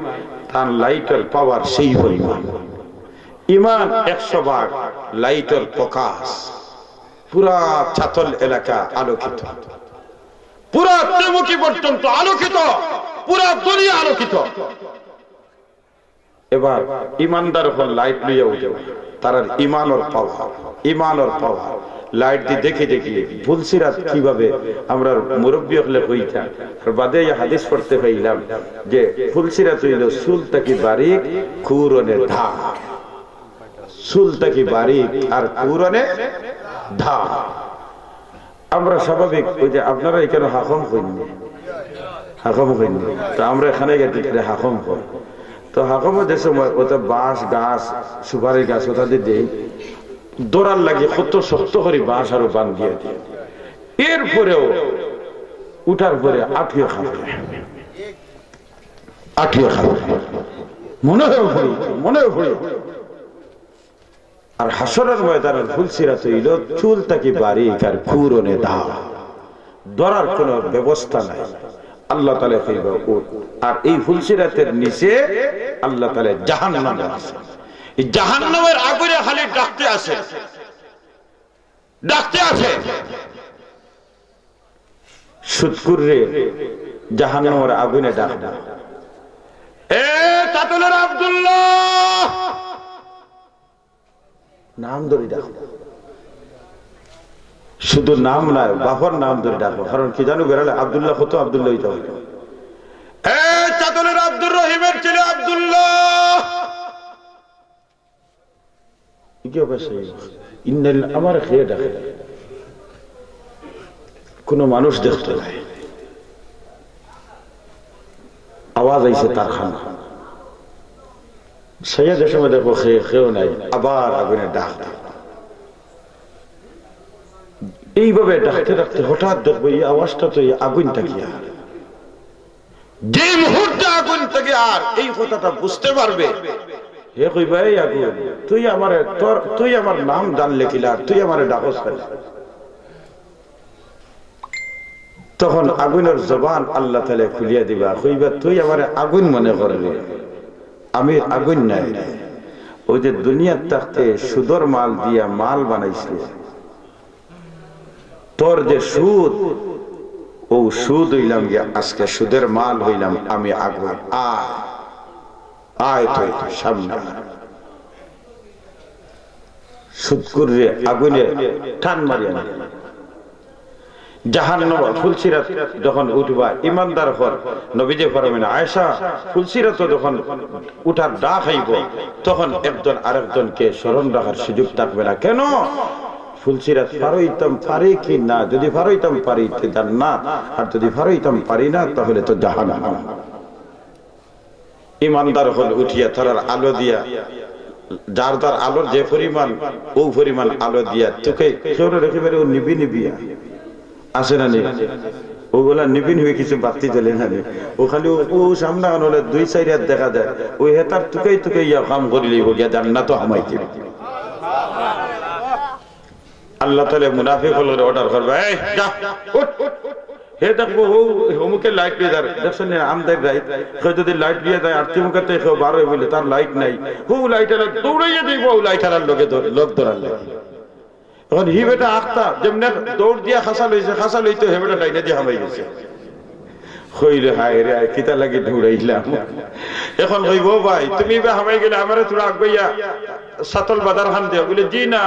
তার লাইটের পাওয়ার সেই পরিমাণ। ইমান 100 ভাগ, লাইটের প্রকাশ, পুরা চাতল এলাকা আলোকিত, পুরা ত্রিমুখী পর্যন্ত আলোকিত, পুরা দুনিয়া আলোকিত। এবার ইমানদার হল লাইট লইয়া উঠে, তার ইমানের পাওয়ার, ইমানের পাওয়ার লাইট দিয়ে দেখে দেখি ফুলসিরাত কিভাবে আমরা মুরব্বী হলে কইতা। বাদে হাদিস পড়তে পাইলাম যে ফুলসিরাত হইল সুলতাকি বারিক কুরনে ধা, সুলতাকি বারিক আর কুরনে ধা। আমরা স্বাভাবিক ওই যে আপনারা এখানে হাকম কইনি, হাকম কইনি, তো আমরা এখানে গেছি হাকম কই, তো হাকমের যে সময় ওটা বাঁশ গাছ সুপারি গাছ ওটা দিয়ে দৌড়ার লাগে কত শক্ত করে বাঁশ আরো বান দিয়ে দিয়ে, এরপরেও উঠার পরে আঠিয়ে খাবে, আঠিয়ে খাবে, মনে হয় ভরি, মনে হয় ভরি। আর হাসরের ময়দানের ফুলসিরাত হইল চুলটাকে বারিক আর কুরনে দা, ধরার কোন ব্যবস্থা নাই। আল্লাহ তাআলা কইবা উঠ, আর এই ফুলসিরাতের নিচে আল্লাহ তাআলা জাহান্নাম আছে। এই জাহান্নামের আগুনে খালি ডাকতে আছে, ডাকতে আছে, সুদকুর রে জাহান্নামের আগুনে ডাক, এ চাতলেরা আব্দুল্লাহ, নাম ধরে ডাকো, শুধু নাম নয় বাবার নাম ধরে ডাকো। কারণ কি জানো, বেড়ালে আব্দুল্লাহ হতো, আব্দুল্লাহ যাবে। চাদলের আব্দুর রহিমের ছেলে আব্দুল্লাহ, আমার খেয়ে ডাকে, কোন মানুষ দেখতে নাই, আওয়াজ আইছে তার খানা সৈয়দের সময় দেখো খেয়েও নাই, আবার আগুনে ডাক, এইভাবে ডাকতে ডাকতে হঠাৎ দেখবো এই আওয়াজটা তো এই আগুনটা কি, আর যে মুহূর্তে আগুন থেকে আর এই কথাটা বুঝতে পারবে, হে কইবা এই আগুন তুই আমার নাম জানলে কিলা, তুই আমার ডাকস, তখন আগুনের জবান আল্লাহ তাআলা খুলিয়া দিবা, কইবা তুই আমার আগুন মনে করলি, আমি আগুন নাই। ওই যে দুনিয়ার থাকতে সুদর মাল দিয়া মাল বানাইছে, তোর যে সুদ, ও সুদ হইলাম গিয়া আজকে সুদের মাল হইলাম আমি, আগুন আয় তুই সামনে, সুদ করে আগুনে টান মারিয়া জাহান্নাম। ফুলসিরাত যখন উঠবা ইমানদার হর নবীজি ফরমায় আয়েশা, ফুলসিরাত যখন উঠার ডাক হইব তখন একজন আরেকজনকে স্মরণ রাখার সুযোগ থাকবে না। কেন? ফুলসিরাত ফারইতাম পারি কি না, যদি ফারইতাম পারি তো জান্নাত, আর যদি ফারইতাম পারি না তাহলে তো জাহান্নাম। ইমানদার হল উঠিয়া তারার আলো দিয়া, যার যার আলোর যে পরিমাণ ও পরিমাণ আলো দিয়া তোকে কেউ রেখে ও নিবি নিবিয়া আসে না নি, ওগুলা নিবিন হয়ে কিছু বাতি জ্বলে না, ও খালি ও সামনে হলে 2-4 হাত দেখা যায়, ওই হেতার তুকেই তুকে ইয়া কাম করি লইব গিয়া জান্নাত হামাইতে। আল্লাহ তাআলা মুনাফিক হলের অর্ডার করবে, এই যা উঠ, হে দেখবো অমুকে লাইট দিয়ে যায়, দেখছেন না আমদের লাইট, কেউ যদি লাইট দিয়ে যায় আরতি মুখাতে কেউ 12 বলে তার লাইট নাই, ও লাইট আলা দৌড়াইয়া দিব, ও লাইট আলার লোক ধরার লাগে। এখন হি বেটা আখতা যেমন দৌড় দিয়া খাসা লইছে, খাসা লইতে হে বেটা ডাইনে দিয়ে হামাই গেছে, কইলে হায় রে কিতা লাগি দৌড়াইলাম। এখন কইব ভাই তুমি বা হামাই গেলে আমারে তোরা আগবাইয়া সাতল বাজার খান দিও, বলে জি না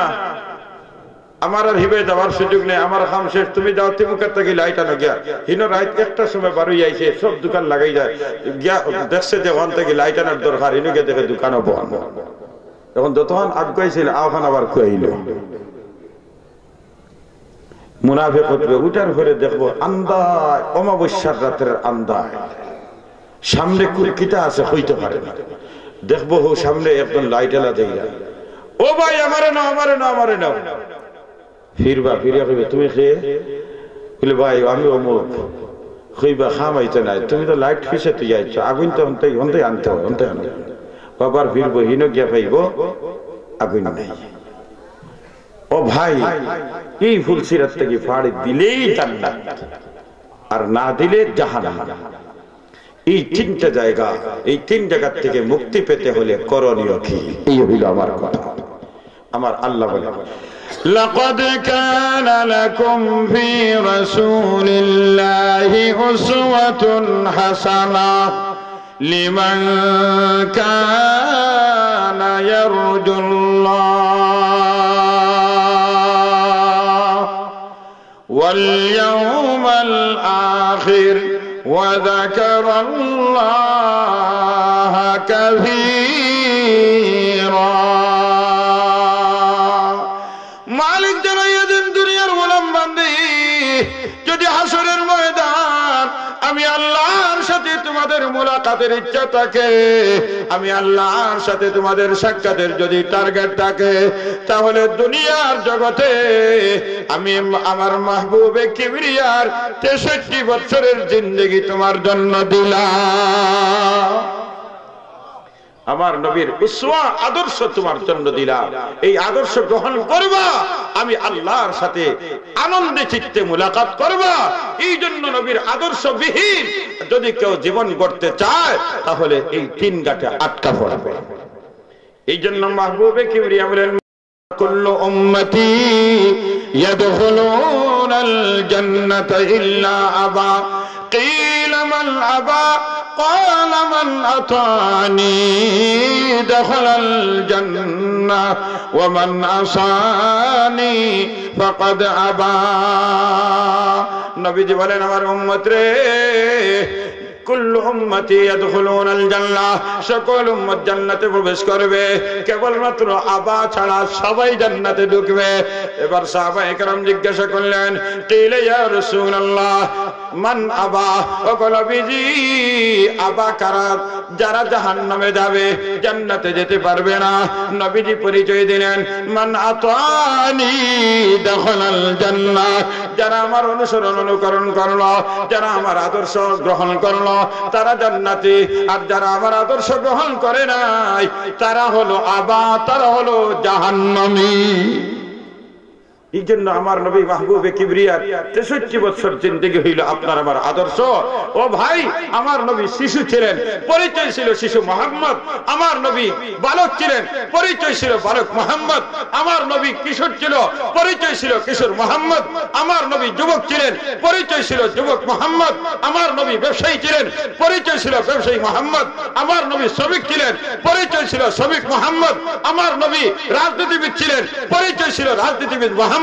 আমার আর হিবে যাওয়ার সুযোগ নেই, আমার কাম শেষ, তুমি যাও তিমুকার থেকে লাইট আনো গিয়া। হিনো রাত 1টার সময় বারোই আইছে, সব দোকান লাগাই যায় গিয়া, দেখছে যে ওখান থেকে লাইট আনার দরকার, হিনো গিয়ে দেখে দোকানও বন্ধ। এখন যতক্ষণ আগাইছিল আওখান আবার খুয়াইল। মুনাফিক হতবে উঠার ঘরে দেখবো আন্দায়, অমাবস্যার রাতের আন্দায়, সামনে কুলকিটা আছে হইতে পারে না, দেখবো সামনে একদম লাইট এলা দেয়া, ও ভাই আমারে না আমারে না আমারে না, ফিরবা ফিরিয়া কইবে তুমি খেয়ে, বলে ভাই আমি অমুক, কইবা খামাইতে নাই, তুমি তো লাইট ফিসে তুই যাইছ, আগুন তো অন্তে আনতে হয়, অন্তে আনো, বাবার ফিরবো, হিনো গিয়া পাইব আগুন নাই। ও ভাই এই ফুলসিরাত থেকে ফাড়ি দিলেই জান্নাত, আর না দিলে জাহান্নাম। এই 3টা জায়গা, এই 3 জায়গা থেকে মুক্তি পেতে হলে করণীয় কি? এই হইল আমার কথা। আমার আল্লাহ বলে لقد كان لكم في رسول الله أسوة حسنة لمن كان يرجو الله واليوم الآخر وذكر الله كثيرا। মালিক জানাইয়া দেন দুনিয়ার গোলাম বান্দি, যদি হাসরের ময়দান আমি আল্লাহর সাথে তোমাদের মুলাকাতের ইচ্ছা থাকে, আমি আল্লাহর সাথে তোমাদের সাক্ষাতের যদি টার্গেট থাকে, তাহলে দুনিয়ার জগতে আমি আমার মাহবুবে কিবরিয়ার 63 বছরের জিন্দেগি তোমার জন্য দিলাম। আমার নবীর উসওয়া আদর্শ তোমার জন্য দিলাম, এই আদর্শ গ্রহণ করবা, আমি আল্লাহর সাথে আনন্দে চিত্তে মুলাকাত করবা। এই জন্য নবীর আদর্শ বিহীন যদি কেউ জীবন গড়তে চায় তাহলে এই 3 ঘাটে আটকা পড়বে। এই জন্য মাহবুবে কিবরিয়া বলেন কুল্লু উম্মতি ইয়াদখুলুনাল জান্নাতা ইল্লা আবা কিলা من أبى قال من أطاعني دخل الجنة ومن عصاني فقد أبى নবীজি বলেন আমার উম্মত রে কুল্লু উম্মতি ইয়াদখুলুনাল জান্নাহ সকল উম্মত জান্নাতে প্রবেশ করবে কেবলমাত্র আবা ছাড়া সবাই জান্নাতে ঢুকবে এবার সাহাবায়ে কেরাম জিজ্ঞাসা করলেন কিলা ইয়া রাসূলুল্লাহ মান আবা ও নবীজি আবা কারা যারা জাহান্নামে যাবে জান্নাতে যেতে পারবে না নবীজি পরিচয় দিলেন মান আতানি দাখালাল জান্নাহ যারা আমার অনুসরণ অনুকরণ করলো যারা আমার আদর্শ গ্রহণ করলো তারা জান্নাতি আর যারা আমার আদর্শ গ্রহণ করে নাই তারা হলো আবা তারা হলো জাহান্নামী এই জন্য আমার নবী মাহবুবে কিবরিয়ার 63 বছর জিন্দেগি হইল আপনার আমার আদর্শ ও ভাই আমার নবী শিশু ছিলেন পরিচয় ছিল শিশু মুহাম্মদ আমার নবী বালক ছিলেন পরিচয় ছিল বালক মুহাম্মদ আমার নবী কিশোর ছিল পরিচয় ছিল কিশোর মুহাম্মদ আমার নবী যুবক ছিলেন পরিচয় ছিল যুবক মুহাম্মদ আমার নবী ব্যবসায়ী ছিলেন পরিচয় ছিল ব্যবসায়ী মুহাম্মদ আমার নবী শ্রমিক ছিলেন পরিচয় ছিল শ্রমিক মুহাম্মদ আমার নবী রাজনীতিবিদ ছিলেন পরিচয় ছিল রাজনীতিবিদ মুহাম্মদ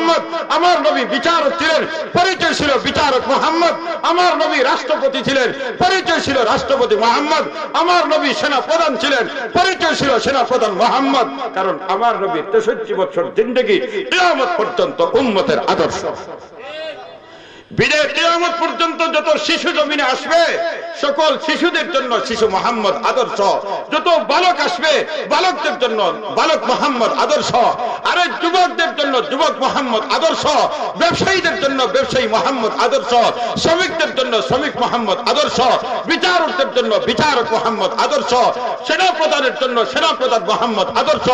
আমার নবী বিচারক ছিলেন পরিচয় ছিল বিচারক মুহাম্মদ আমার নবী রাষ্ট্রপতি ছিলেন পরিচয় ছিল রাষ্ট্রপতি মুহাম্মদ আমার নবী সেনা প্রধান ছিলেন পরিচয় ছিল সেনা প্রধান মুহাম্মদ কারণ আমার নবী 63 বছর জিন্দেগি কিয়ামত পর্যন্ত উম্মতের আদর্শ বিদায় কিয়ামত পর্যন্ত যত শিশু জমিনে আসবে সকল শিশুদের জন্য শিশু মুহাম্মদ আদর্শ যত বালক আসবে বালকদের জন্য বালক মুহাম্মদ আদর্শ আরে যুবকদের জন্য যুবক মুহাম্মদ আদর্শ ব্যবসায়ীদের জন্য ব্যবসায়ী মুহাম্মদ আদর্শ শ্রমিকদের জন্য শ্রমিক মুহাম্মদ আদর্শ বিচারকদের জন্য বিচারক মুহাম্মদ আদর্শ সেনাপ্রধানের জন্য সেনাপ্রধান মুহাম্মদ আদর্শ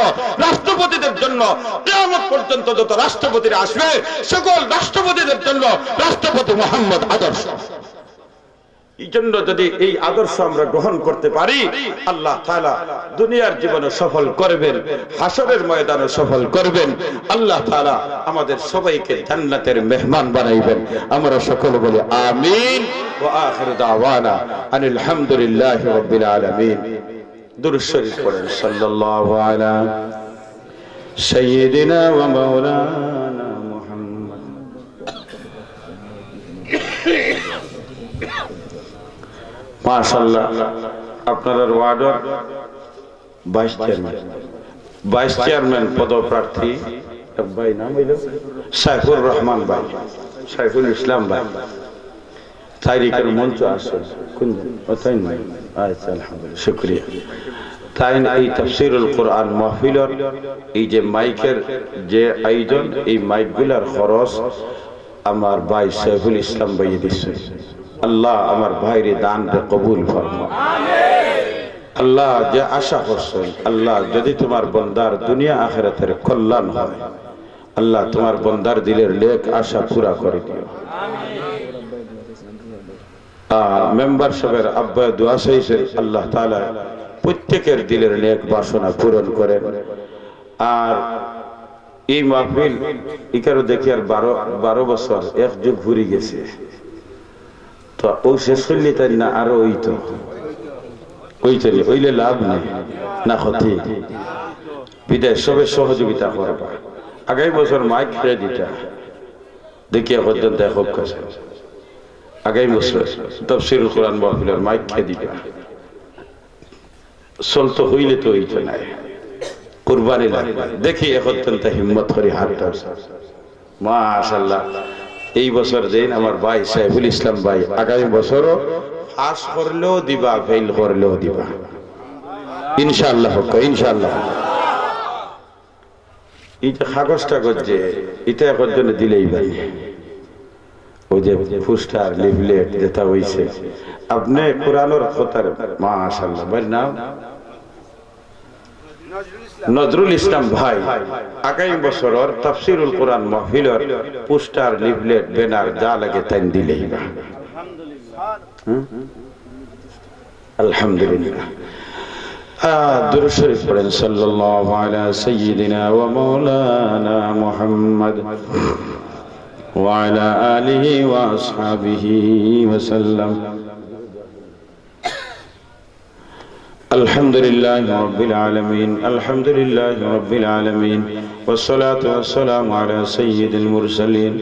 রাষ্ট্রপতিদের জন্য কিয়ামত পর্যন্ত যত রাষ্ট্রপতিরা আসবে সকল রাষ্ট্রপতিদের জন্য রাষ্ট্রপতি মুহাম্মদ আদর্শ এই জন্য যদি এই আদর্শ আমরা গ্রহণ করতে পারি আল্লাহ তাআলা দুনিয়ার জীবনে সফল করবেন হাসরের ময়দানে সফল করবেন আল্লাহ তাআলা আমাদের সবাইকে জান্নাতের মেহমান বানাইবেন আমরা সকলে বলি আমিন ওয়া আখিরু দাওয়ানা আনিল হামদুলিল্লাহি রাব্বিল আলামিন দুরূদ শরীফ পড়েন সাল্লাল্লাহু আলা সাইয়্যিদিনা ওয়া মাওলানা মুহাম্মদ মাশাআল্লাহ আপনাদের ওয়ার্ডের ভাইস চেয়ারম্যান পদপ্রার্থী ভাই নাম হইল সাইফুর রহমান ভাই সাইফুল ইসলাম ভাই তারিখের মঞ্চ আসে কোন তাই নাই আচ্ছা আলহামদুলিল্লাহ শুকরিয়া তাই এই তাফসীরুল কোরআন মাহফিলের এই যে মাইকের যে আয়োজন এই মাইকগুলার খরচ আমার ভাই সাইফুল ইসলাম ভাই দিছে আল্লাহ আমার ভাইরে দান কবুল ফরমাও আল্লাহ যে আশা করছেন আল্লাহ যদি তোমার বান্দার দুনিয়া আখিরাতের কল্যাণ হয় আল্লাহ তোমার বান্দার দিলের নেক আশা পুরা করে দিও মেম্বার সাহেবের আব্বা দোয়া চাইছেন আল্লাহ তাআলা প্রত্যেকের দিলের নেক বাসনা পূরণ করেন আর এই মাহফিল ইকারো দেখি আর 12 বছর এক যুগ ঘুরে গেছে তো ও শেষ করলে তাই না আরো ওইলে লাভ নেই না ক্ষতি বিদায় সবের সহযোগিতা করবা আগামী বছর মাইক খেয়ে দিতা দেখিয়া পর্যন্ত হোক কাছে আগামী বছর তাফসীরুল কোরআন মাহফিলের মাইক খেয়ে দিবা চলতো হইলে তো হইতো নাই কুরবানি লাগবে দেখি অত্যন্ত হিম্মত করে হাতটা মাশাআল্লাহ এই বছর দিন আমার ভাই সাইফুল ইসলাম ভাই আগামী বছরও পাস করলেও দিবা ফেল করলেও দিবা ইনশাআল্লাহ ইনশাআল্লাহ এই যে কাগজটা করছে এটা এখন জন্য দিলেই ভাই ওই যে পোস্টার লিফলেট যেটা হইছে আপনি কোরআনের কথার মাশাআল্লাহ ভাই নাম নজরুল ইসলাম ভাই আগামী বছরের তাফসীরুল কোরআন মাহফিলের পোস্টার লিফলেট ব্যানার যা লাগে তাই দিলেই না আলহামদুলিল্লাহ দুরূদ শরীফ পড়েন সাল্লাল্লাহু আলা সাইয়্যিদিনা ওয়া মাওলানা মুহাম্মদ ওয়া আলা আলিহি ওয়া আসহাবিহি ওয়া সাল্লাম الحمد لله رب العالمين الحمد لله رب العالمين والصلاة والسلام على سيد المرسلين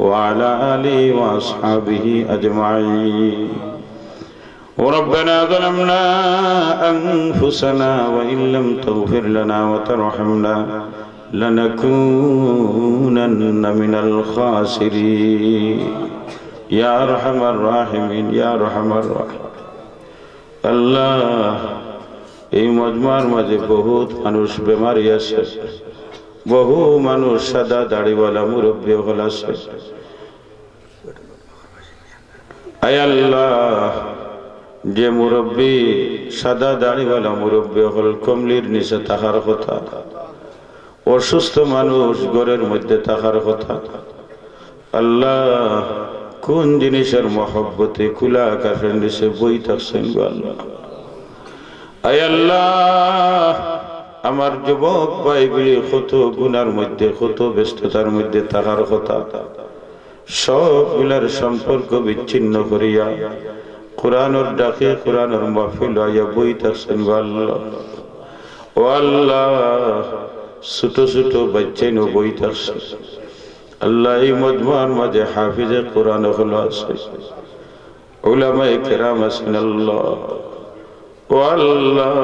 وعلى آله وأصحابه أجمعين وربنا ظلمنا أنفسنا وإن لم تغفر لنا وترحمنا لنكونن من الخاسرين يا أرحم الراحمين يا أرحم الراحمين আল্লাহ এই মজমার মাঝে বহুত মানুষ বেমারি আছে, বহু মানুষ সাদা দাড়িওয়ালা মুরব্বী হল আছে। আয় আল্লাহ, যে মুরব্বী সাদা দাড়িওয়ালা মুরব্বী হল কমলির নিচে থাকার কথা, অসুস্থ মানুষ ঘরের মধ্যে থাকার কথা, আল্লাহ কোন জিনিসের মহব্বতে খোলা আকাশের নিচে বই থাকছেন গো আল্লাহ। আয় আল্লাহ, আমার যুবক ভাইগুলি কত গুনার মধ্যে কত ব্যস্ততার মধ্যে থাকার কথা, সবগুলার সম্পর্ক বিচ্ছিন্ন করিয়া কোরআনের ডাকে কোরআনের মাহফিল আইয়া বই থাকছেন গো আল্লাহ। ও আল্লাহ, ছোট ছোট বাচ্চাই নো বই থাকছে আল্লাহ। এই মজমার মাঝে হাফিজে কোরআন হলো আছে, উলামায়ে কেরাম আছেন আল্লাহ। ও আল্লাহ,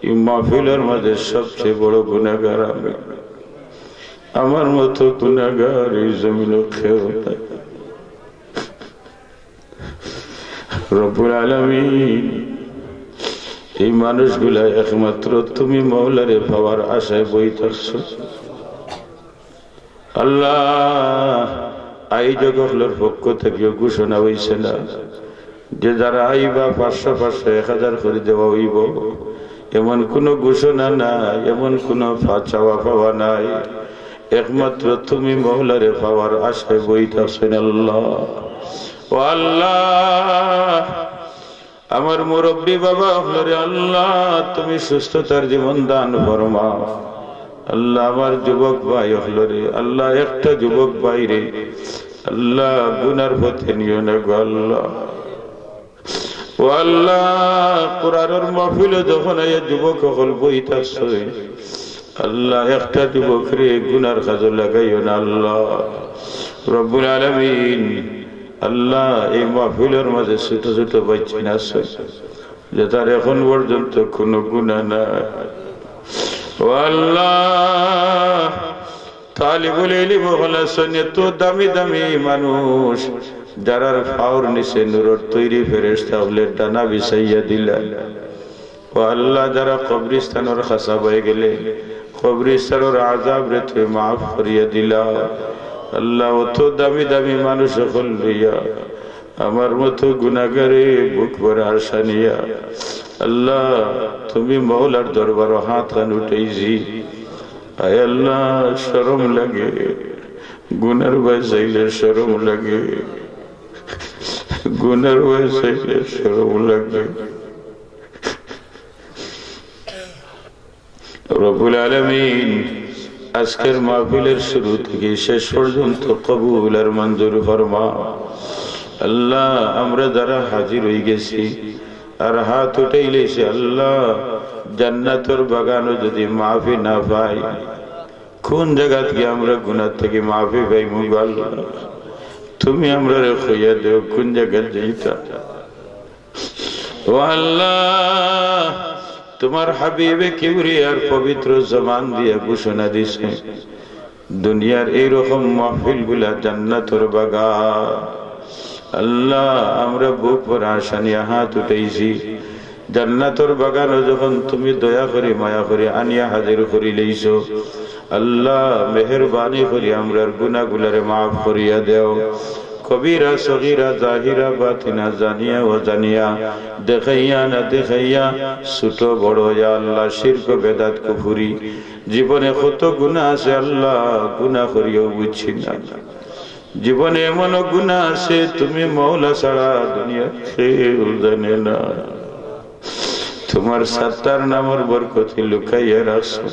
এই মাহফিলের মাঝে সবচেয়ে বড় গুনাহগার আমি, আমার মতো গুনাহগার এই জমিনে কেউ নাই। রব্বুল আলামিন, এই মানুষগুলা একমাত্র তুমি মওলারে পাওয়ার আশায় বই থাকছো আল্লাহ। আয়োজকদের পক্ষ থেকে ঘোষণা হয়েছে না যে যারা আইবা 500 1000 করে দেওয়া হইব, এমন কোন ঘোষণা নাই, এমন কোন চাওয়া পাওয়া নাই। একমাত্র তুমি মওলারে পাওয়ার আশায় বই থাকছেন আল্লাহ। ও আল্লাহ, আমার মুরব্বী বাবা হলরে আল্লাহ তুমি সুস্থতার জীবন দান ফরমাও আল্লাহ। আমার যুবক ভাই হলরে আল্লাহ, একটা যুবক ভাই রে আল্লাহ গুনার পথে নিও না গো আল্লাহ। ও আল্লাহ, কোরআনের মাহফিলে যখন এই যুবক হল বই থাকছে আল্লাহ, একটা যুবক রে গুনার কাজে লাগাইও না আল্লাহ। রব্বুল আলামিন, আল্লাহ এই মাহফিলের মাঝে ছোট ছোট বাচ্চা আছে যে তার এখন পর্যন্ত কোনো গুনাহ নাই। ও আল্লাহ, তালিবুল ইলম হল এত দামি দামি মানুষ যারার ফাওর নিচে নূরের তৈরি ফেরেশতা হলে ডানা বিছাইয়া দিলা। ও আল্লাহ, যারা কবরস্থানের খাসা হয়ে গেলে কবরস্থানের আযাব রে তুমি মাফ করিয়া দিলা আল্লাহ। অত দামি দামি মানুষ হল লইয়া আমার মতো গুনাহগারে বুক ভরা আশা নিয়া আল্লাহ তুমি মওলার দরবারে হাত কান উঠাইছি। আয় আল্লাহ, শরম লাগে, গুনার ভয় চাইলে শরম লাগে, গুনার ভয় চাইলে শরম লাগে। রব্বুল আলামিন, আজকের মাহফিলের শুরু থেকে শেষ পর্যন্ত কবুল আর মঞ্জুর ফরমা আল্লাহ। আমরা যারা হাজির হয়ে গেছি আর হাত উঠাইলেছি আল্লাহ, জান্নাতের বাগানও যদি মাফি না পাই, কোন জায়গা থেকে আমরা গুনাহ থেকে মাফি পাই মুগো আল্লাহ, তুমি আমরা কইয়া দেও কোন জায়গা যাইতা। ও আল্লাহ, তোমার হাবিবে কিবরিয়ার পবিত্র জবান দিয়ে ঘোষণা দিছে দুনিয়ার এইরকম মাহফিল গুলা জান্নাতের বাগান। আল্লাহ, আমরা বুক ভরা আশা নিয়ে হাত উঠাইছি, জান্নাতের বাগানও যখন তুমি দয়া করে মায়া করে আনিয়া হাজির করি লইছো আল্লাহ, মেহেরবানি করি আমরার গুনাহগুলারে মাফ করিয়া দেও। কবিরা সগীরা জাহিরা বাতিনা জানিয়া ও জানিয়া দেখাইয়া না দেখাইয়া ছোট বড় ইয়া আল্লাহ শিরক বেদাত কুফরি জীবনে কত গুনাহ আছে আল্লাহ, গুনাহ করিও বুঝছি না। জীবনে এমন গুনাহ আছে তুমি মওলা ছাড়া দুনিয়া কেউ জানে না। তোমার সাত্তার নামের বরকতে লুকাইয়া রাখছো।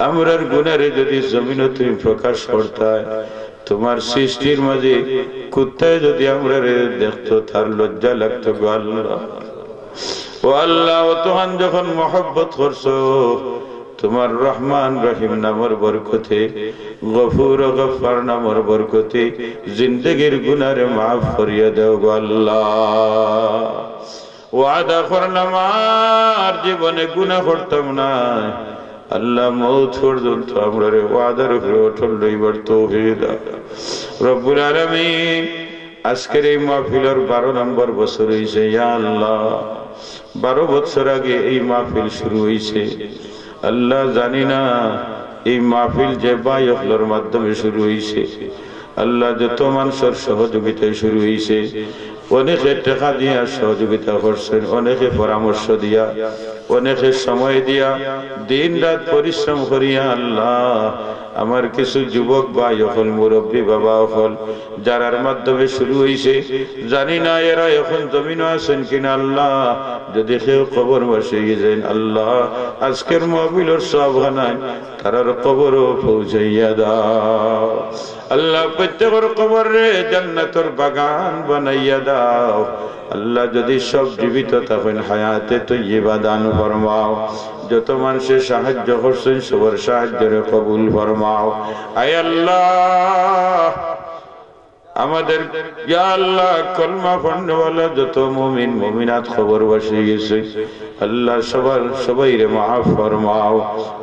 আমরার গুনারে যদি জমিনে তুমি প্রকাশ করতা, তোমার সৃষ্টির মাঝে কুত্তায় যদি আমরা দেখতো তার লজ্জা লাগতো গো আল্লাহ। ও ও আল্লাহ তোহান যখন মহব্বত করছো তোমার রহমান রহিম নামের বরকতে গফুর ও গফফার নামের বরকতে জিন্দেগির গুনারে মাফ করিয়া দাও গো আল্লাহ। ওয়াদা করলাম আর জীবনে গুনাহ করতাম না আল্লাহ, মৌত পর্যন্ত আমরা ওয়াদার উপরে অটল রইবার তৌফিক দাও রব্বুল আলামিন। আজকের এই মাহফিলের 12 নম্বর বছর হইছে ইয়া আল্লাহ। 12 বছর আগে এই মাহফিল শুরু হইছে আল্লাহ, জানি না এই মাহফিল যে বায়কলর মাধ্যমে শুরু হইছে আল্লাহ, যত মানুষের সহযোগিতায় শুরু হইছে, অনেকে টাকা দিয়া সহযোগিতা করছেন, অনেকে পরামর্শ দিয়া, অনেকে সময় দিয়া, দিন রাত পরিশ্রম করিয়া আল্লাহ আমার কিছু যুবক ভাই হল, মুরব্বী বাবা হল, যারার মাধ্যমে শুরু হইছে, জানি না এরা এখন জমিনে আছেন কিনা আল্লাহ, যদি কেউ কবর বসে গেছেন আল্লাহ আজকের মাহফিলের সবখানায় তারার কবরও পৌঁছাইয়া দাও আল্লাহ। প্রত্যেকের কবরে জান্নাতের বাগান বানাইয়া দাও আল্লাহ। যদি সব জীবিত থাকেন হায়াতে তৈয়বা দান ফরমাও। যত মানুষের সাহায্য করছেন সবার সাহায্যের কবুল ফরমাও। আয় আল্লাহ আমাদের ইয়া আল্লাহ কলমা পড়নেওয়ালা যত মুমিন মুমিনাত খবর বসে গেছে আল্লাহ সবাইরে মাফ ফরমাও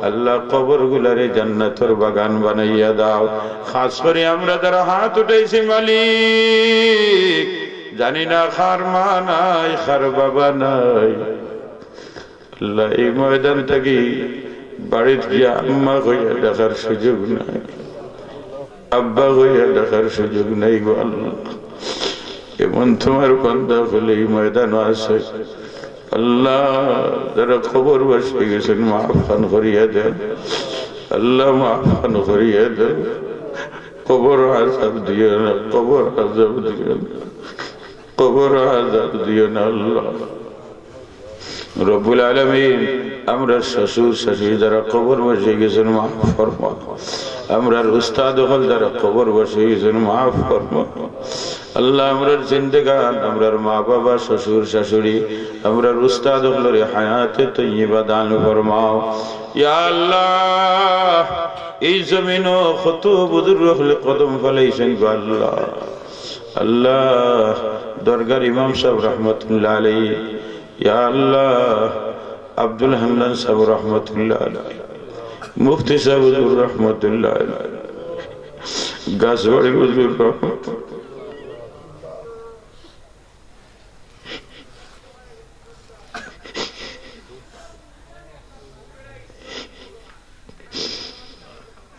আল্লাহ। কবরগুলারে জান্নাতের বাগান বানাইয়া দাও। খাস করে আমরা যারা হাত উঠাইছি মালিক, জানি না খার মা নাই খার বাবা নাই আল্লাহ, এই ময়দান থেকে বাড়িতে গিয়া আম্মা হইয়া দেখার সুযোগ নাই, আব্বা হইয়া দেখার সুযোগ নাই গো আল্লাহ। এমন তোমার বান্দা হলে এই ময়দান আছে আল্লাহ, যারা খবর বসে গেছেন মাফান করিয়া দেন আল্লাহ, মাফান করিয়া দেন। কবর আযাব দিও না, কবর আযাব দিও না, কবর আযাব দিও না আল্লাহ রব্বুল আলামিন। আমরা শ্বশুর শাশুড়ি যারা কবর বসে গেছেন মাফ ফরমাও। আমরা উস্তাদ হল যারা কবর বসে গেছেন মাফ ফরমাও আল্লাহ। আমরা জিন্দেগান, আমরা মা বাবা শ্বশুর শাশুড়ি, আমরা উস্তাদ হলের হায়াতে তৈয়বা দান ফরমাও ইয়া আল্লাহ। এই জমিনও কত বুজুর্গ হলে কদম ফলাইছেন গো আল্লাহ। আল্লাহ দরগার ইমাম সাহেব রহমতুল্লাহ আলাইহি, ইয়া আল্লাহ আব্দুল হান্নান সাহেব রহমতুল্লাহ আলাইহি, মুফতি সাহেব রহমতুল্লাহ আলাইহি, গাছবাড়ি হুজুর রহমতুল্লাহ